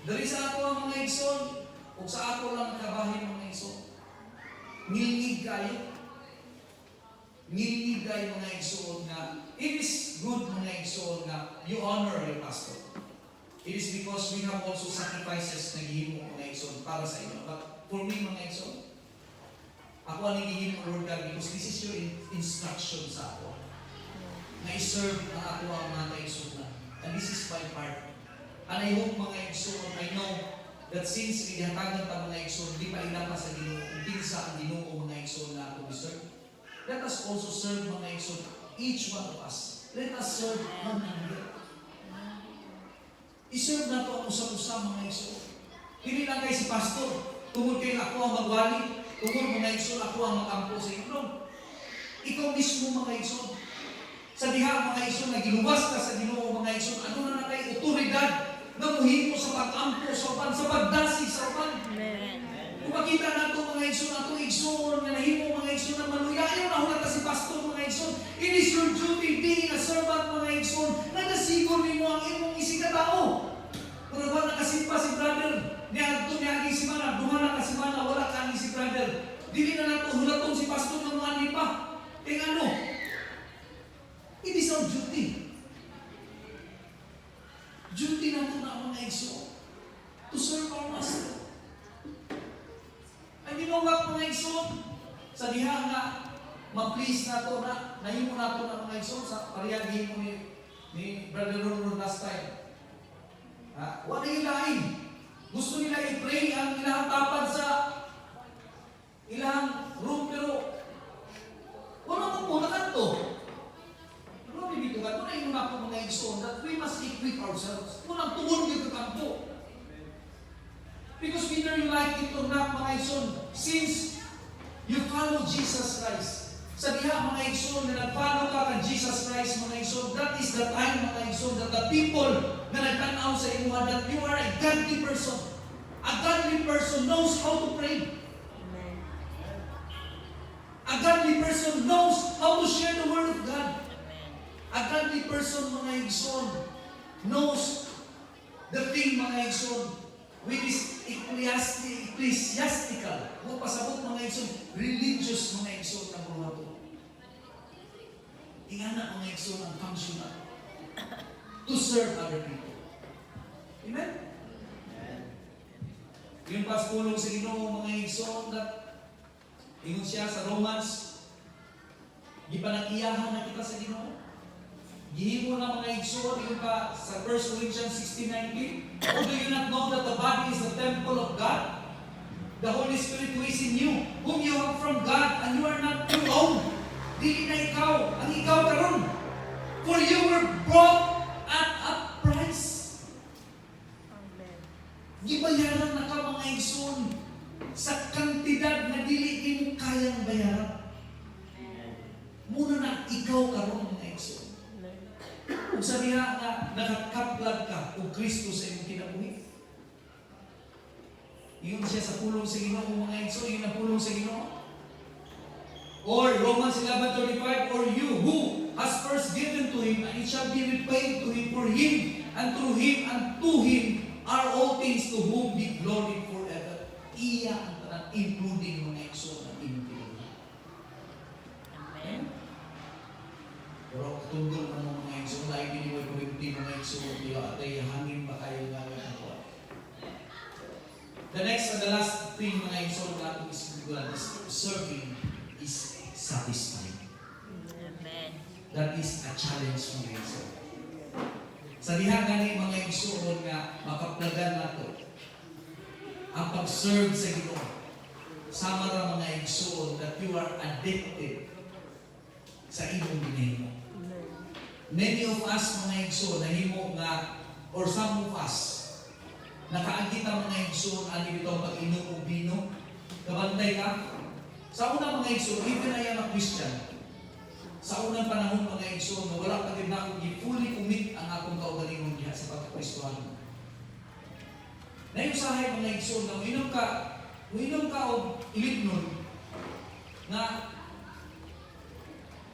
Dari sa ako ang mga igsoon, kung sa ako lang kabahin mga igsoon, ngilingig kayo. Ngilingig kayo mga igsoon na it is good mga igsoon na you honor your pastor. It is because we have also sacrifices na gihimo mga igsoon para sa inyo. But for me mga igsoon, ako ang nagihimo Lord God because this is your instruction sa ako. Na i-serve na ako ang mga igsoon na. And this is my part. And I hope mga igsoon, I know that since ihatagan ta mga igsoon, di pa ilapa sa Ginoo, kinsa ang Ginoo mga igsoon na ato serve. Let us also serve mga igsoon, each one of us. Let us serve one another. I-serve na to ang usap-usap mga igsoon. Hindi lang kayo si pastor, tungkol kayo ako ang magwali, tungkol mga igsoon, ako ang makampo sa inyo. Ikaw mismo mga igsoon. Sa diha mga igsoon, na giluwas ka sa Ginoo mga igsoon, ano na kayo otoridad na muhimo sa pag-ampo sa upan, sa pagdasi sa upan. Amen. Kung makita na ito mga igsoon, atong igsoon, na nahimo mga igsoon ng manuyayon, na hulata si pastor mga igsoon, it is your duty being a servant mga igsoon, na nasigon mo ang imong isikatao. Kung ba nakasimpa si brother, niya duty nato na mga igsoon to serve our master. Ang ginawag mga igsoon sa diha nga ma-please nato na nahimo nato na mga igsoon sa parehang gihimo ni Brother Ron last time. Wala yung lain. Gusto nila i-pray ang ilang tapad sa ilang room, pero wala ko po nakanto. Pero dito ka, wala yung mga mga igsoon that we must equip ourselves. Walang tugon dito kanto. Because whether you like it or not, mga igsoon, since you follow Jesus Christ, sa diha mga igsoon na nagfollow ka kang Jesus Christ, mga igsoon, that is the time, mga igsoon, that the people na nagtanaw sa imuha that you are a godly person. A godly person knows how to pray. Amen. A godly person knows how to share the word of God. Amen. A godly person, mga igsoon, knows the thing, mga igsoon, which is ecclesiastical. Kung pasabot, mga igsoon, religious, mga igsoon na mga ito. Ingana, mga igsoon, ang function na to serve other people. Amen? Yung paspulong sa Ginoo, mga igsoon, that ingon siya sa Romans, gipanag-iyahan na kita sa Ginoo. Gihimo na mga igsoon, yung pa sa 1 Corinthians 16:19, or do you not know that the body is the temple of God? The Holy Spirit who is in you, whom you have from God, and you are not your own. Dili na ikaw, ang ikaw karon. For you were bought at a price. Amen. Gibayaran na ka, mga igsoon, sa kantidad na dili din kayang bayaran. Muna na ikaw karon, mga igsoon. Kung sabiha nga nakakaplag ka o Kristo sa iyong kinabuhi. Iyon siya sa pulong sa Ginoo, mga igsoon, yun ang pulong sa Ginoo. Or Romans 11:35, or you who has first given to Him, and it shall be repaid to Him, for Him, and through Him, and to Him are all things, to whom be glory forever. Iya ang tanan, including mga igsoon ang inyong. Amen. Pero tungkol ng mga igsoon, lahat biniway ko rin mga igsoon, at ay hangin ba kayo nga nakakuha. The next and the last thing, mga igsoon, natin is serving is satisfying. Amen. That is a challenge, mga igsoon. Sa diha gani, mga igsoon, nga makaplagan nato ang pag-serve sa Ginoo. Sama ra, mga igsoon, that you are addicted sa imong ginahimo. Many of us, mga igsoon, nahimo nga, or some of us, nakaagita, mga igsoon, ani bitaw pag-inom o bino, kabantay ka. Sa unang, mga igsoon, even I am a Christian, sa unang panahon, mga igsoon, na wala pa din na akong fully commit ang akong kaugalingon diha sa pagkakristuhan. Nayusahay, mga igsoon, na uinom ka o ilignon, na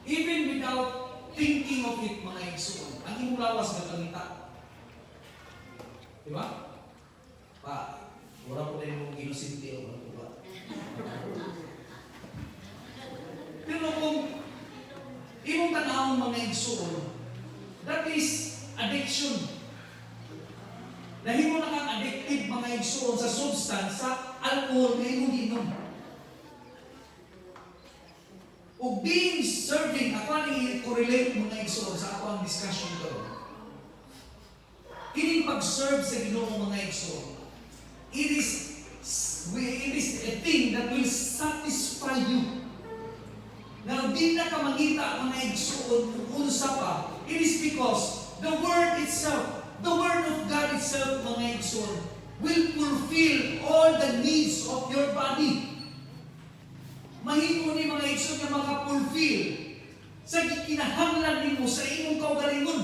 even without thinking of it, mga igsoon, ang imulawas na talita. Diba? Wala ko na yung ginusinti o wala ko ba? Pero kung imong tanawang, mga igsoon, that is addiction. Nahimo na kang addicted, mga igsoon, sa substance, sa alcohol na imong inom. O being serving, ako i-correlate, mga igsoon, sa ako ang discussion ko. Kining pag-serve sa Ginoo, mga igsoon, it is a thing that will satisfy you. Na di na ka mangita, mga igsoon, kung unsa pa, it is because the Word itself, the Word of God itself, mga igsoon, will fulfill all the needs of your body. Mahimo ni, mga igsoon, na maka-fulfill sa gikinahanglan nimo sa imong kaugalingon.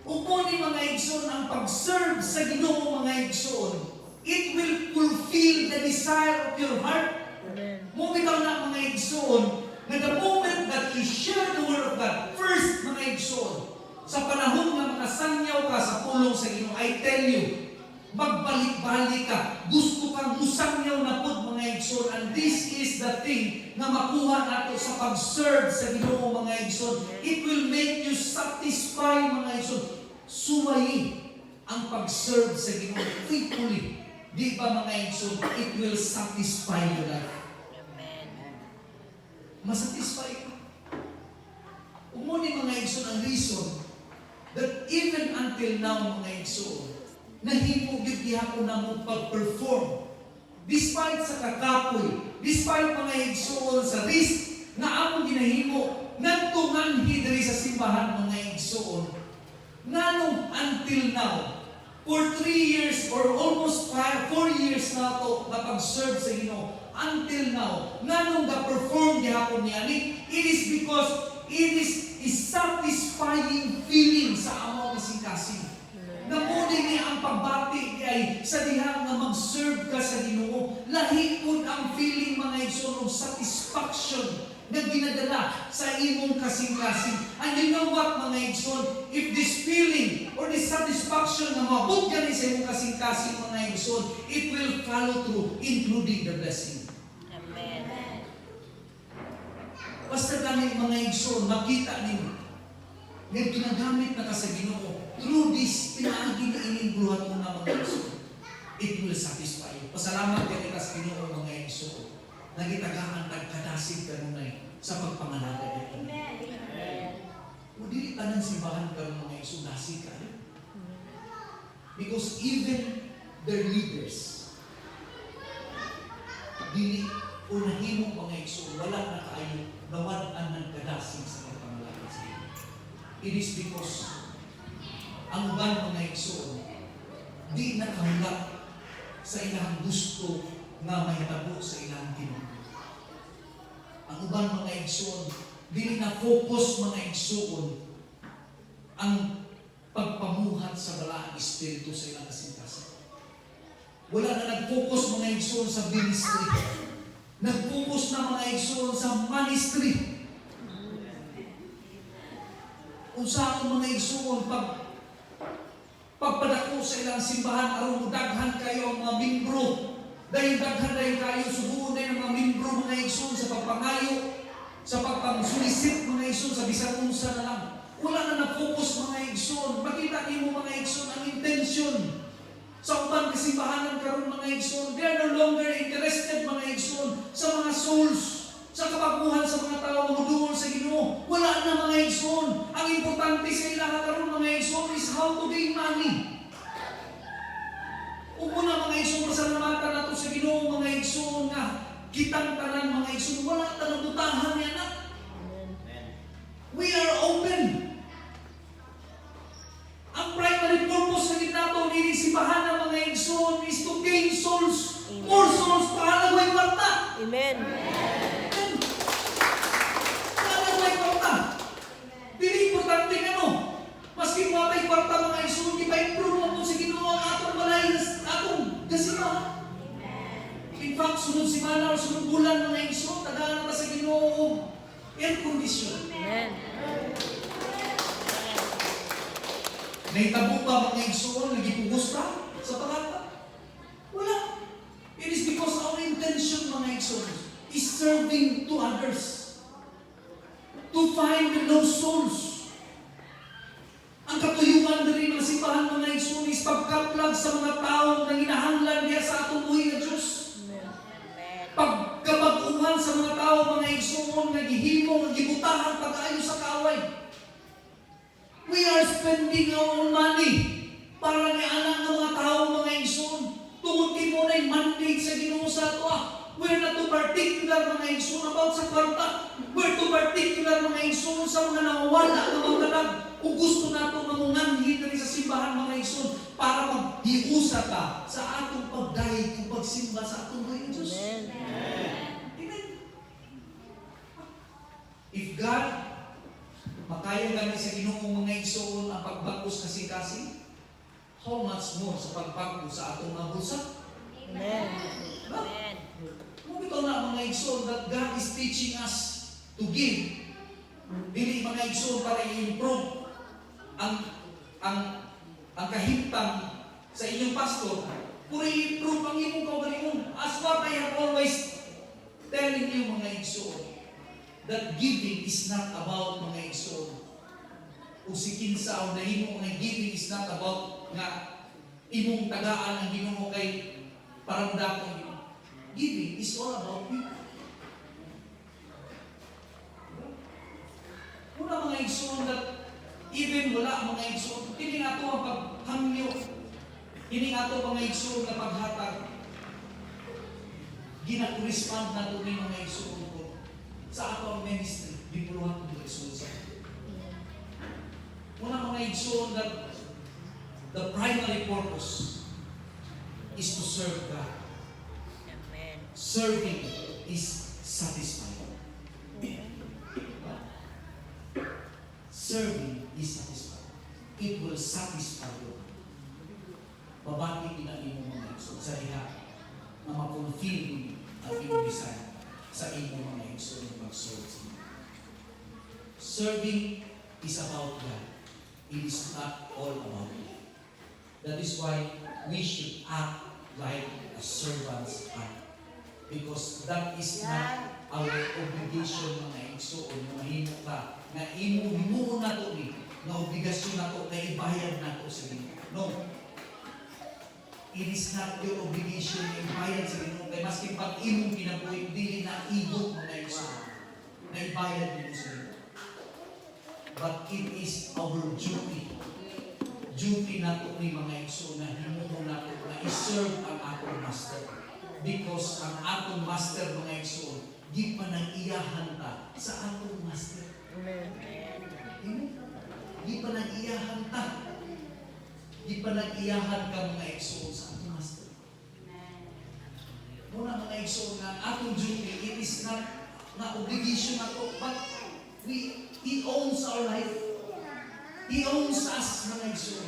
Upo ni, mga igsoon, ang pag-serve sa Ginoo, mga igsoon, it will fulfill the desire of your heart. Amen. Bitaw na, mga igsoon, na the moment that you share the Word of God, first, mga igsoon, sa panahon na makasangyaw ka sa pulong sa Ginoo, I tell you, magbalik-balik ka, gusto kang musangyaw na po, mga igsoon, and this is the thing na makuha nato sa pag-serve sa Ginoo, mga igsoon. It will make you satisfy, mga igsoon, suwayi ang pag-serve sa Ginoo faithfully, di ba mga igsoon, it will satisfy your life. Amen. Masatisfy ka. Umuni mga igsoon ang reason that even until now mga igsoon, nahimo gyud gihapon namo pag-perform despite sa kakapoy, despite mga igsoon sa risk na among ginahimo ngadto nganhi diri sa simbahan mga igsoon. Nganong until now, for 3 years or almost 4 years na to na pag-serve sa Ginoo, until now, nganong ga-perform gihapon niya ni, it is because it is a satisfying feeling sa among kasing-kasing. Namuni ni ang pagbati ay sa dihang nga mag-serve ka sa Ginoo. Lahi pud ang feeling mga igsoon of satisfaction na ginadala sa imong kasing-kasing. And you know what mga igsoon? If this feeling or this satisfaction na mabot ka rin sa imong kasing-kasing mga igsoon, it will follow through, including the blessing. Amen. Basta kami mga igsoon, makita ninyo nga ginagamit na ka sa Ginoo through this pinaagi na ining buhat mo na mga igsoon, it will satisfy you. Pasalamat ka sa Ginoo mga igsoon. Nagitagaan tagkadasig kanunay sa pagpangalagay nito. Amen. O dili tanan simbahan ka mga igsoon dasig ka. Because even their leaders, dili o nahimo mga igsoon, wala na kaayo nawad-an ng kadasig sa pagpangalagay sa Ginoo. It is because ang uban mga igsoon di nakahulak sa ilang gusto nga mahitabo sa ilang Ginoo. Ang uban mga igsoon dili na focus mga igsoon ang pagpamuhat sa balaang espiritu sa ilang kasing-kasing. Wala na nag-focus mga igsoon sa ministry. Nag-focus na mga igsoon sa ministry. Kung sa akong mga igsoon pagpadako sa ilang simbahan aron daghan kayo ang mga membro, dahil daghan kayo subuon na ng mga membro mga igsoon sa pagpangayo, sa pagpangsulisit mga igsoon sa bisan unsa na lang. Wala na na-focus mga igsoon. Makita niyo mga igsoon ang intention sa ubang kasimbahanan karon mga igsoon. They are no longer interested mga igsoon sa mga souls, sa kapaguhan sa mga tao magdungol sa Ginoo. Wala na mga igsoon. Ang importante sa ilaha karon mga igsoon is how to gain money. Una mga igsoon, pasalamatan nato sa Ginoo mga igsoon nga kitang tanan mga igsoon, wala tanang butahan niya na. We are open. Ang primary purpose sa gitnato ni simbahan ng mga igsoon is to gain souls. More souls para may kwarta. Amen. Para may kwarta. Dili importante ano. Maski mo may kwarta mga igsoon, di pa improve mo sa Ginoo ang atong balay, atong gasimahan. In fact, sunod simana o sunod bulan mga igsoon, tagaan na sa Ginoo air condition. Amen. Naitabo ba mga igsoon, nagipugos pa sa pangata? Wala. It is because our intention mga igsoon is serving to others. To find those souls. Ang katuyuan na rin ng simbahan mga igsoon is pagkaplag sa mga taong nanginahanglan niya sa atong buhay na Diyos. Pagkabag-uhan sa mga tao mga igsoon, nagihimo, nagibutahan pag-ayo sa kaaway. We are spending our own money para nialang ng mga tao mga igsoon. Tungod mo na yung mandate sa Ginoo sa ato. We're not too particular mga igsoon about sa kwarta. We're too particular mga igsoon sa mga nawawala ng mga kalag. Kung gusto nato mamunganhin na sa simbahan mga igsoon para maghiusa ka sa atong pagdahig kung pagsimba sa atong buhay ng Diyos. Amen. If God makaya gani sa Ginoo mga igsoon ang pagbagos kasing-kasing, how much more sa pagbago sa atong mga bulsa? Amen. Diba? Amen. Kung ito na mga igsoon that God is teaching us to give, dili mga igsoon para i-improve ang kahimtang sa inyong pastor, kung i-improve ang imong kaugalingon. As what I have always telling you mga igsoon, that giving is not about mga igsoon. Kung si kinsa o nahimo mga giving is not about nga imong tagaan ang Ginoo kay paramdam. Giving is all about you. Wala mga igsoon that even wala mga igsoon, hindi nga ito ang paghangyo, hindi nga ito mga igsoon na paghatag. Gina-correspond na ito mga igsoon ko sa ato ang ministry, bipuluhan ko igsoon sa ato. Wala mga igsoon that the primary purpose is to serve God. Amen. Serving is satisfying. Serving is satisfying. It will satisfy you. Babati pinag-imo mga igsoon sa diha na ma-fulfill ang iyong design sa iyong mga igsoon ng mag-serve. Serving is about God. It is not all about you. That is why we should act like a servant's heart. Because that is not our obligation mga igsoon na mahimo ka na imo na to ni na obligasyon na to na ibayad na to sa Ginoo. No. It is not your obligation na ibayad sa Ginoo. Kaya maski pag imong kinabuhi, dili na igok mga igsoon na ibayad nimo sa Ginoo. But it is our duty. Duty na to ni mga igsoon na himuon na to na iserve ang atong master. Because ang atong master mga igsoon, di pa nag-iyahan ta sa atong master. Amen. Di pa nag-iyahan ta. Di pa nag-iyahan ka mga igsoon sa atong master. Muna mga igsoon na atong duty, it is not na obligation na to, but He owns our life. He owns us mga igsoon.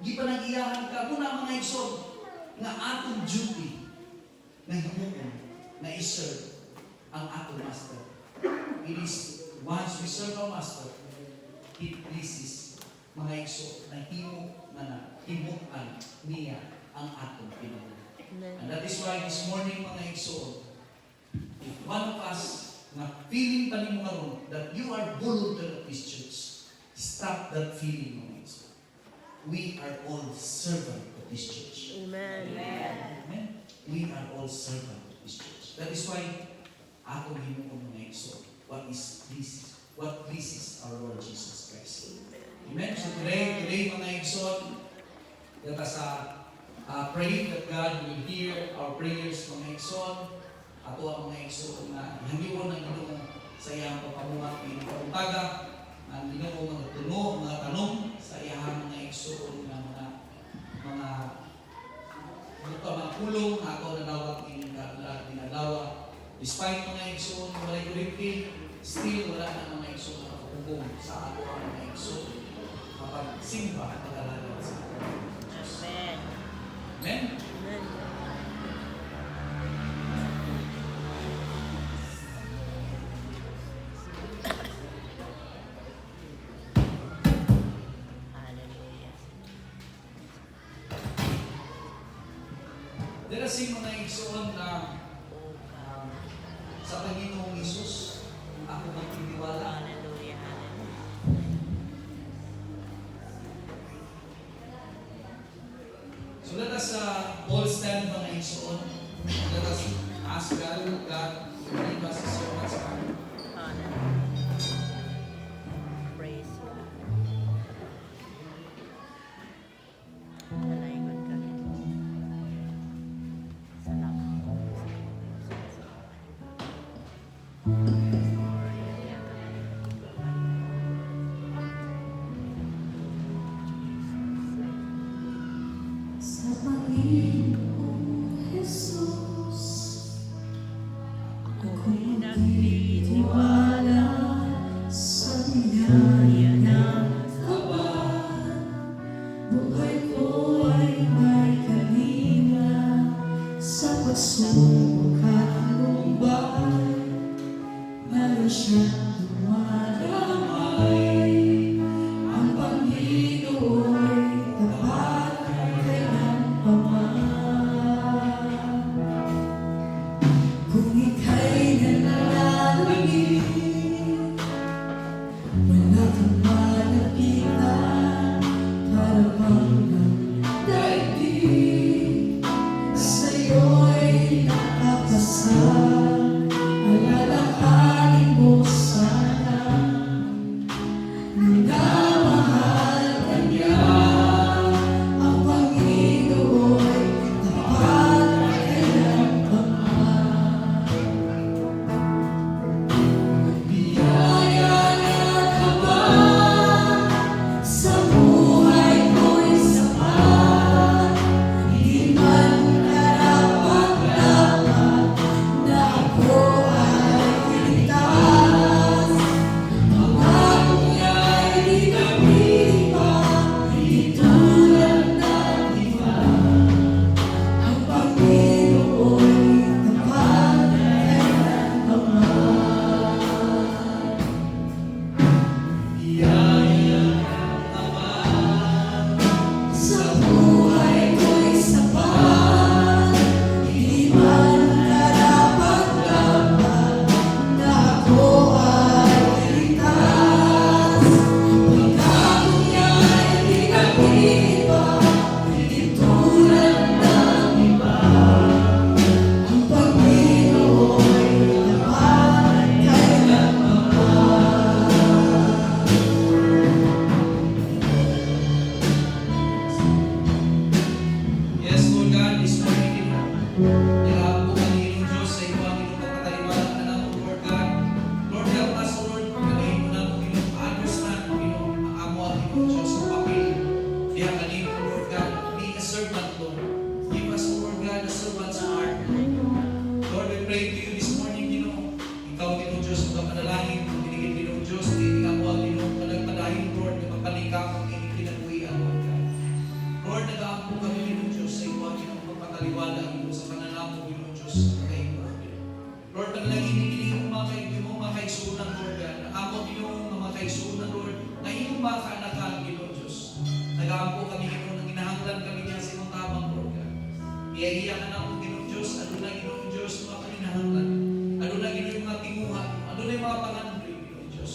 Di pa nag-iyahan ka. Muna mga igsoon na atong duty na himuon na iserve ang atong master. It is once we serve our master, it pleases mga igsoon na himuan niya ang atong pinabuhi. And that is why this morning mga igsoon, if one of us na feeling pa nimo karon that you are volunteer of this church, stop that feeling mga igsoon. We are all servant of this church. Amen. Amen. We are all servant of this church. That is why ako himuon mga igsoon, what pleases our Lord Jesus Christ. Amen. So today mga igsoon, let us pray that God will hear our prayers mga igsoon. Ato ang mga igsoon na hangiwon ng Ginoo sa iyang pagpamuhat ng pagtaga, ang Ginoo mga tuno, mga tanong sa iyang mga igsoon na mga pulong ato na dawat dinalawa. Despite mga igsoon walay kulimpi, still wala na mga igsoon na pagpupong sa ato ang mga igsoon kapag simba at pag-alaga sa ato. Amen. Amen? Hallelujah. Dala si mga igsoon na sa Panginoong Isus ako magtitiwala. Hallelujah. Hallelujah. So let us all stand mga igsoon. Let us ask God to give us His servants' heart. Hallelujah. Praise God. Salamat ka. Salamat po. Sa Panginoong Jesus, ako'y nagtitiwala. Nilabo kami ng Diyos sa iyo ang inyong pagkataliwala ka na mo, Lord God. Lord, help us, Lord, pagkain mo na mo, understand mo, ang amo ang inyong Diyos, ang papel. Diya kanino, Lord God, be a servant, Lord. Give us, Lord God, a servant's heart. Lord, we pray to you this morning, ikaw, Diyos, ang kapanalangin, kung binigin, Diyos, hindi ako ang panagpadahin, Lord, na mapalikap ang inyong kinabuhian, Lord God. Lord, nag-aampo kami, Diyos, sa iyo ang inyong pagpapaliwala, sa panalamo, Diyos, sa kayo. Lord, panalangin, hindi mo mga kaisunan, Lord God. Amo, mga kaisunan, Lord, na inyong mga kaanakan, Diyos. Nag-aampo kami, nang ginahanglan kami niya sa iyong tamang, Lord God. Iyahiya ka na ako, Diyos, ano na, Diyos, mga kaninahanglan. Ano na yung mga tinguhan, ano na yung mga pangandoy, Diyos.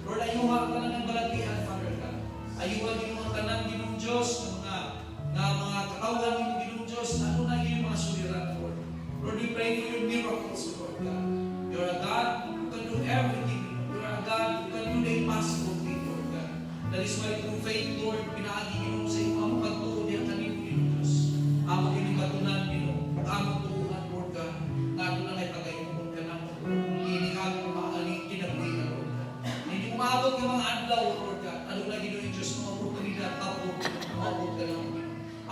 Lord, ayuha ka na ng balatian, Father God. Ayuha din mga tanan, Diyos, na mga katawan, Diyos, ano na yung mga suliran, Lord. Lord, we pray for your miracles, Lord God. You're a God who can do everything. You're a God who can do the impossible thing, Lord God. That is why through faith, Lord, pinaagi mo sa iyo ang pagtuon niya kanino, Diyos. Amo kinibatunan, amo tuuhan, Lord God. Na ano na ngay pagayong ka na mo, hindi ka maaling kinabuhi na, Lord God. Hindi umabot yung mga adlaw, Lord God. Ano na ginoon, Diyos, mga oportunidad, tapos, umabot ka lang.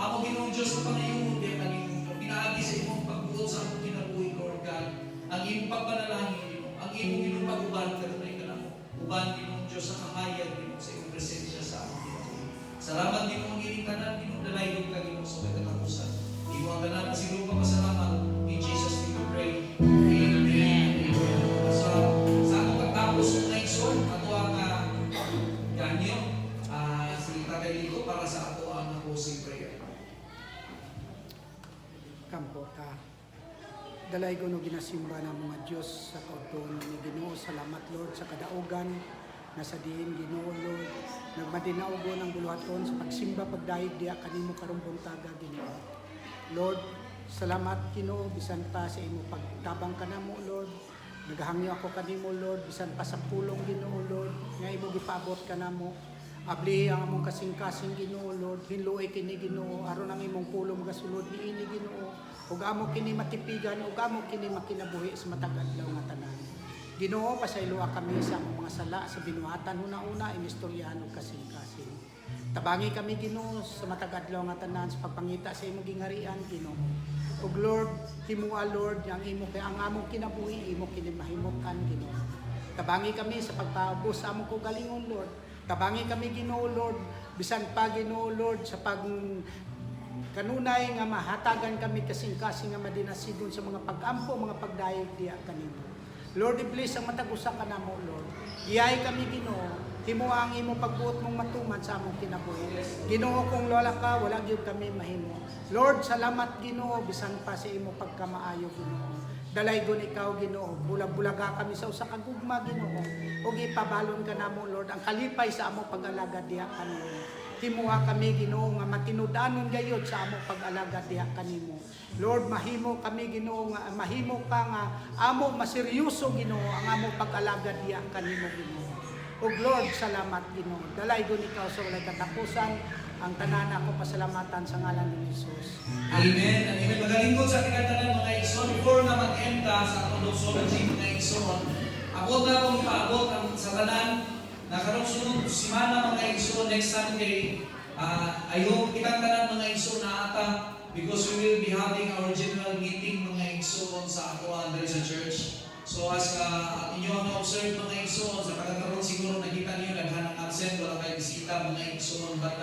Amo ginoon, Diyos, na pangayong diya kanino. Pinaagi sa imong pagbuot sa among kinabuhi, Lord God. Ang iyong pagpanalangin, ang iyong pag-uban ka na mo. Uban, ginoon, Diyos, sa kahayag, sa iyong presensya sa among kinabuhi. Salamat din mo ang ining tanan, dalaylog ka ginoon sa may katapusan. Imo ang tanan na sinupa pasalamat. In Jesus' name we pray. Amen. Sa akong pagtapos ng naison, ato ang ganyo, si Tatay Lito para sa ato ang closing prayer. Kampo ta. Dalay ko no ginasimba ng mga Diyos sa kautuhan ni Ginoo. Salamat, Lord, sa kadaugan na sa diin Ginoo, Lord. Nagmadinaugo ng buluhaton sa pagsimba pagdayeg diya kanimo karong buntaga, Ginoo. Lord, salamat, Ginoo, bisan pa sa imo pagtabang kanamo, Lord. Naghangyo ako kanimo, Lord, bisan pa sa pulong, Ginoo, Lord. Nga imo gipaabot kanamo. Ablihi ang among kasing-kasing, Ginoo, Lord. Hinluoy kini, Ginoo, aron ang imong pulong gasulod ni ini, Ginoo. Ug amo kini matipigan, ug amo kini makinabuhi sa matag adlaw nga tanan. Ginoo, pasayloa kami sa among mga sala sa binuhatan una-una inistoryahan ug kasing-kasing. Tabangi kami, Ginoo, sa matag adlaw nga tanan sa pagpangita sa imong gingarian, Ginoo. Ug Lord, himua, Lord, ang imo kay ang among kinabuhi imo kini mahimutan, Ginoo. Tabangi kami sa pagpaubos sa among kagalingon, Lord. Tabangi kami, Ginoo, Lord, bisan pa, Ginoo, Lord, sa kanunay nga mahatagan kami kasing-kasing nga madinasidon sa mga pag-ampo, mga pagdayeg diya kanimo. Lord, i-bless ang matag-usa ka namo, Lord. Iyay kami, Ginoo. Himo ang imo pagbuot mong matuman sa among kinabuhi. Ginoo, kung wala ka, wala gyud kami mahimo. Lord, salamat, Ginoo, bisan pa sa imo pagkamaayo, Ginoo. Dalaygon ikaw, Ginoo. Bulag-bulaga kami sa usa ka gugma, Ginoo. Ug ipabalon ka namo, Lord, ang kalipay sa among pag-alagad diha kanimo. Himuha kami, Ginoo, nga matinud-anon gayud sa among pag-alagad diha kanimo. Lord, mahimo kami, Ginoo, nga mahimo ka nga amo maseryoso, Ginoo, ang among pag-alagad diha kanimo, Ginoo. Ug Lord, salamat, Ginoo. Dalaygon ikaw sa walay katapusan. Ang tanan ako pasalamatan sa ngalan ni Jesus. Amen. At amen. Magalingkod sa ating katanan, mga igsoon. Before na mag-enta sa atong doxology, mga igsoon, abot na akong ipaabot ang sa tanan na karong sunod simana, mga igsoon, next Sunday. Ayaw kitang tanan, mga igsoon, na ata because we will be having our general meeting, mga igsoon, sa ato under sa church. So as inyo ang na-observe, mga igsoon, sa pagkakaroon siguro nakita niyo naghanang absent, wala kayo bisita, mga igsoon, but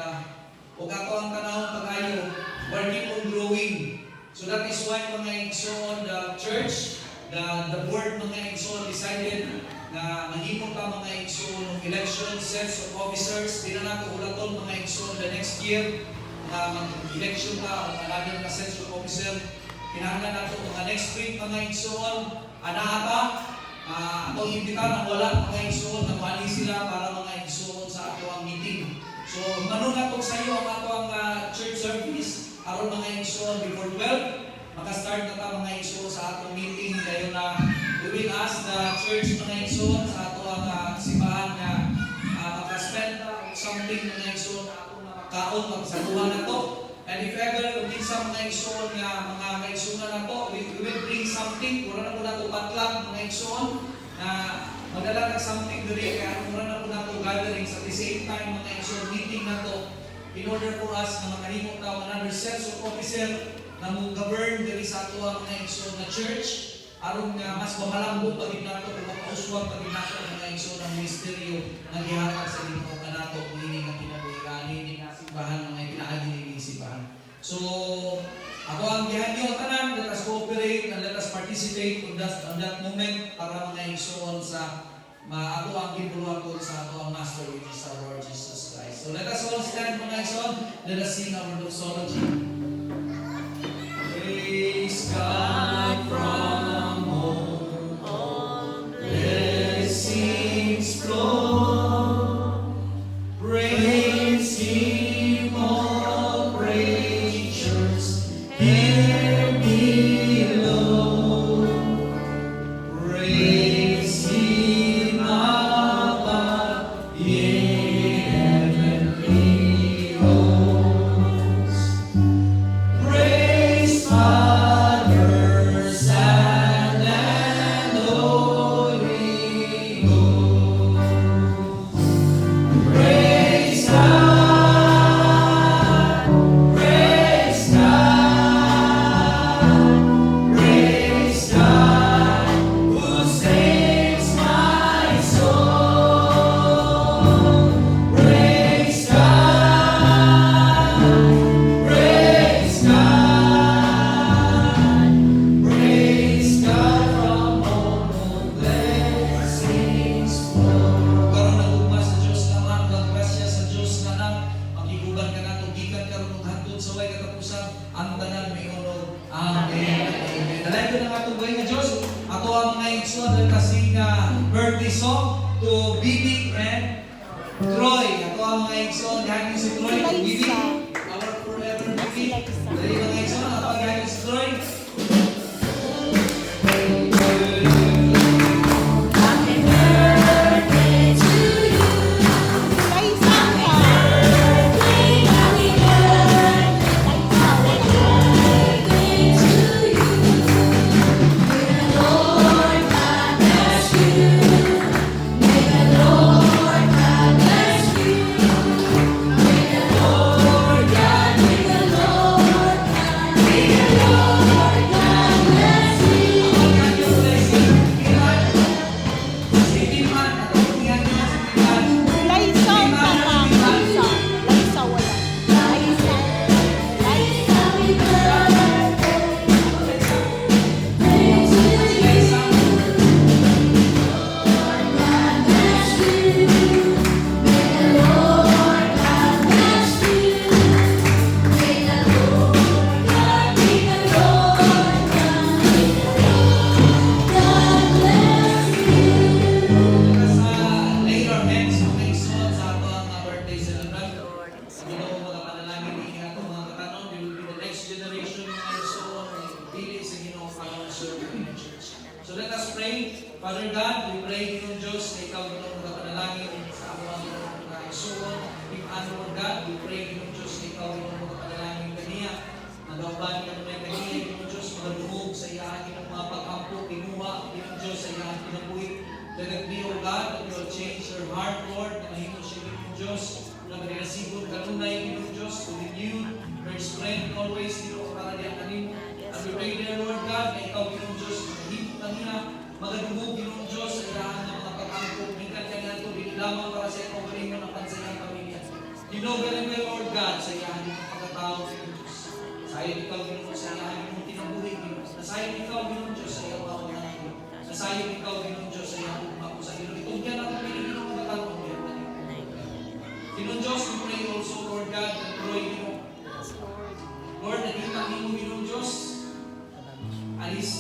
o ako ang tanawang pag-ayo, working on growing. So that is why, mga igsoon, the church, the board, mga igsoon, decided na mahimo pa, mga igsoon, ng election sets of officers. Di na nato ulaton, mga igsoon, the next year, mag-election ka, o malagyan ka sets of officer. Kinahanglan nato mga next week, mga igsoon, anaata, atong imbitan ang wala, mga igsoon, nagwali sila para, mga igsoon, sa ato ang meeting. So, manungatog sa iyo ang ato ang church service, aron, mga igsoon, before 12, makastart na ta, mga igsoon, sa atong meeting. Kayo na we will ask the church, mga igsoon, sa ato ang simbahan na makaspend na something, mga igsoon, na atong makaon, magsaluhan na to. And if ever, kung minsan mga igsoon nga, mga kaigsoon na to, we will bring something, mura na po na ito patlang mga igsoon, na magdala ng something diri, kaya mura na po na ito gatherings at the same time mga igsoon meeting na to, in order for us na makahimok na another sets of officer na mag-govern diri sa ato ang mga igsoon na church, aron nga mas mamalambot pa rin nato, kung makauswag pa rin nato ang mga igsoon ng ministeryo na gihatag sa Ginoo kanato, kung hindi nga kinabuhian, hindi nga simbahan, mga pinaagi ni simbahan. So, ako ang gihanyo tanan, let us cooperate and let us participate on that moment para mga igsoon sa ato ang gibuluhaton sa ato ang Master, which is our Lord Jesus Christ. So let us all stand mga igsoon, let us sing our doxology. Praise God from whom all blessings flow. Praise Him, all creatures here below. Praise Him above, ye heavenly hosts. Praise Father, Son, and Holy Ghost. Praise God, praise God, who saves my soul. Praise God, praise God from all blessings flow. Karon nagugma sa Dios naman, ang grasya sa Dios nga nang makiguban ka nato gikan karon ug hangtod sa way katapusan ang tanan may honor. Amen. Amen. Dalay ko na atong buhay nga Dios. Ato ang mga igsoon dahil kasi nga birthday song to Bibi and Troy. Ato ang mga igsoon gihangin si Troy to Bibi. Our forever Bibi. Dali mga igsoon ato ang gihangin si Troy. Lay our hands on the igsoon sa ato ang birthday celebrant. Ginoo mga panalangin ni ato mga katanon, we will be the next generation mga igsoon na pili sa Ginoo para serve in the church. So let us pray. Father God, we pray Ginoo Dios na ikaw Ginoo mga panalangin sa ato ang mga igsoon. If Lord God, we pray Ginoo Dios na ikaw Ginoo mga panalangin kaniya. Nagauban ka naman kaniya Ginoo Dios magadumog sa iyang Ginoo mga pag-ampo, kinuha Ginoo Dios sa iyang kinabuhi. Let it be, O God, that you will change her heart, Lord, na mahimo siya Ginoo Dios, na magrelasibot kanunay Ginoo Dios, to renew her strength always Ginoo para diyan kanimo. And we pray there, Lord God, na ikaw Ginoo Dios, mahimo kanina, magadumog Ginoo Dios sa iyang mga pag-ampo, minkan kanya ito, dili lamang para sa ikaw galing ng pansayang pamilya. Ginoo galing mo, Lord God, sa iyang mga pagkatao Ginoo Dios. Sayon ikaw Ginoo sa iyang mga tinabuhi Ginoo. Nasayon ikaw Ginoo Dios sa iyang mga Ginoo. Nasayon ikaw Ginoo Dios sa iyang mga sa Ginoo. Itungyan ang pinigin ng katanong niya. Ginoo Dios, we pray also, Lord God, that Troy Ginoo. Lord, nakita mo Ginoo Dios. Alis,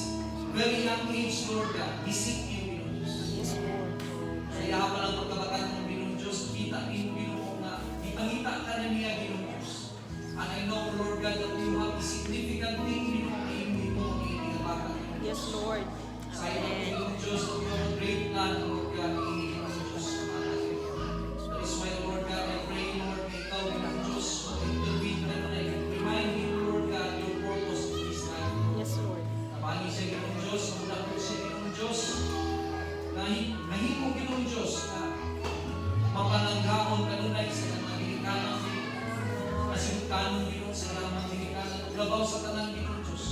very young age, Lord God, visit you Ginoo Dios. Sa iya pa lang pagkabatan ng Ginoo Dios, kita mo Ginoo nga, ipangita ka na niya Ginoo Dios. And I know, Lord God, that you have a significant thing Ginoo na imo ang itinabatan. Yes, Lord. Sa iyo Ginoo Dios, of your great plan, Lord God, Ginoo Dios sa mga natin. That is why, Lord God, I pray, Lord, na ikaw Ginoo Dios, mag-intervene na remind tanan Ginoo Diyos.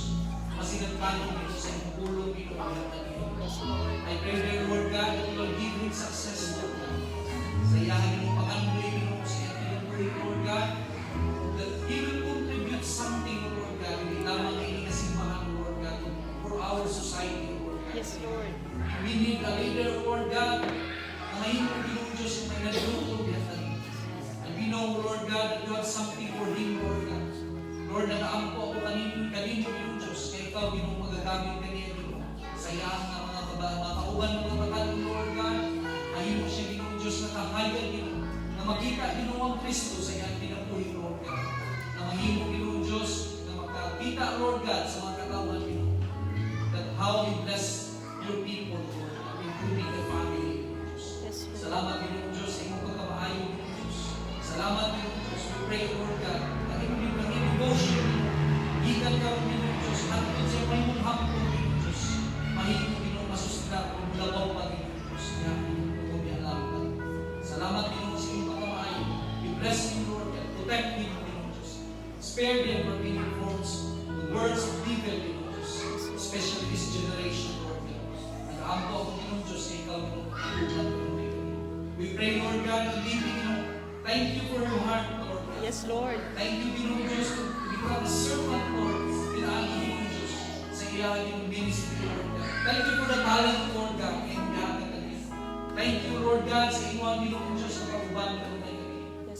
Masinagkanong Ginoo sa imong pulong Ginoo ang Ginoo. I pray dear Lord God that you will give him success, Lord God. Sa iyahan Ginoo pag-andoy Ginoo sa iyang tinupuri, Lord God, that he will contribute something, Lord God, hindi lamang ay inasimbahan, Lord God, for our society, Lord God. Yes, Lord. We need a leader, Lord God, na mahimong Ginoo Diyos yung may nagluto biyan. And we know, Lord God, that you have something for him, Lord God. Lord, nagaampo ako kanino, Ginoo Diyos, kaya ikaw, Ginoo, magagamit kaniya, Ginoo, sa iyang mga kauban ng mga bataan, Lord God, mahimo siya, Ginoo Diyos, na kahayag, Ginoo, na makita, Ginoo, ang Kristo sa iyang pinapuhin, Lord God, na mahimo, Ginoo Diyos, na makakita, Lord God, sa mga katawan, Ginoo, that how you bless your people, Lord God, including the family, Ginoo Diyos. Yes, Lord. Salamat, Ginoo Diyos, sa imong pagkamaayo, Ginoo Diyos. Salamat, Ginoo Diyos. We pray, Lord God, na imong devotion, gikan ka, Ginoo Diyos, hangtod sa imong hapon, Ginoo Diyos. Mahimo, Ginoo, masusda, kung labaw pa, Ginoo Diyos. Kaya, kung alam ka. Salamat, Ginoo, sa imong pagkamaayo. We bless him, Lord God. Protect him, Ginoo Diyos. Spare them from being informed the words of evil, Ginoo Diyos. Especially this generation, Lord God. Nag-aampo ako, Ginoo Diyos, sa ikaw, Ginoo. We pray, Lord God, to lead you. Thank you for your heart, Lord. Yes, Lord. Thank you, Ginoo Diyos, to become a servant, Lord. Pinaagi, Ginoo Diyos, sa iyang ministry, Lord God. Thank you for the talent, Lord God, and biyaka kanina. Thank you, Lord God, sa inyong Ginoo Diyos, sa kauban, Lord God.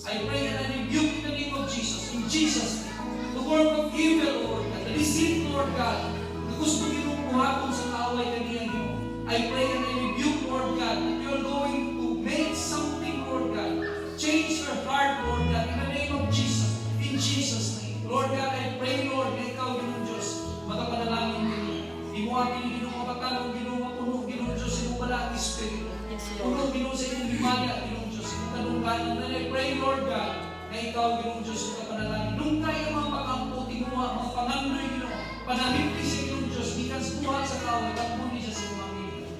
I pray and I rebuke in the name of Jesus, in Jesus' name, the work of evil, Lord God, the deceit, Lord God, na gusto Ginoo buhaton sa kaaway kanina, Ginoo. I pray and I rebuke, Lord God, that you're going to make something, Lord God, change your heart, Lord God, in the name of Jesus, in Jesus' name. Lord God, I pray, Lord, na ikaw, Ginoo Diyos, makapanalangin Ginoo. Di mo akin, Ginoo, mapatanong, Ginoo, mapuno, Ginoo Diyos, sa iyong bala at Espiritu. Yes, Puno, Lord. Ginoo, sa iyong himaya, Ginoo Diyos, sa iyong kanungkanan. And I pray, Lord God, na ikaw, Ginoo Diyos, makapanalangin. Nung kaya mga pag-ampo, tinuha, mga pangandoy, Ginoo, panalipti sa Ginoo Diyos, gikan sa buhat sa kaway, pagmuni siya sa iyong mga Ginoo.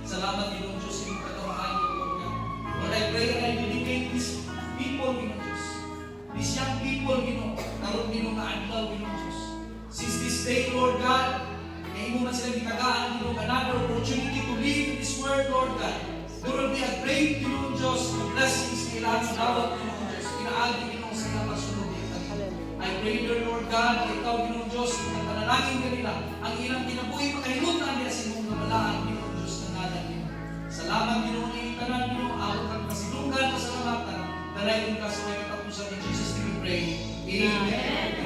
Salamat, Ginoo Diyos, sa iyong katamaayo, Lord God. Lord, I pray and I dedicate these people, Ginoo Diyos. These young people, Ginoo, karon Ginoo na adlaw, Ginoo Diyos. Since this day, Lord God, na imo man sila gitagaan, Ginoo, another opportunity to live in this world, Lord God. There will be a great, Ginoo Diyos, blessings sa ilang sa dawat, Ginoo Diyos. Pinaagi, Ginoo, sa ilang masunod. Hallelujah. I pray, dear Lord God, na ikaw, Ginoo Diyos, ang panalangin kanila, ang ilang kinabuhi, makahimutan nila sa imong namalaan, Ginoo Diyos, na nalan, Ginoo. Salamat, Ginoo, na itanan, Ginoo, awat kang kasilungan, kasalamatan, dalay ka sa may katapusan in Jesus' name we pray. Amen.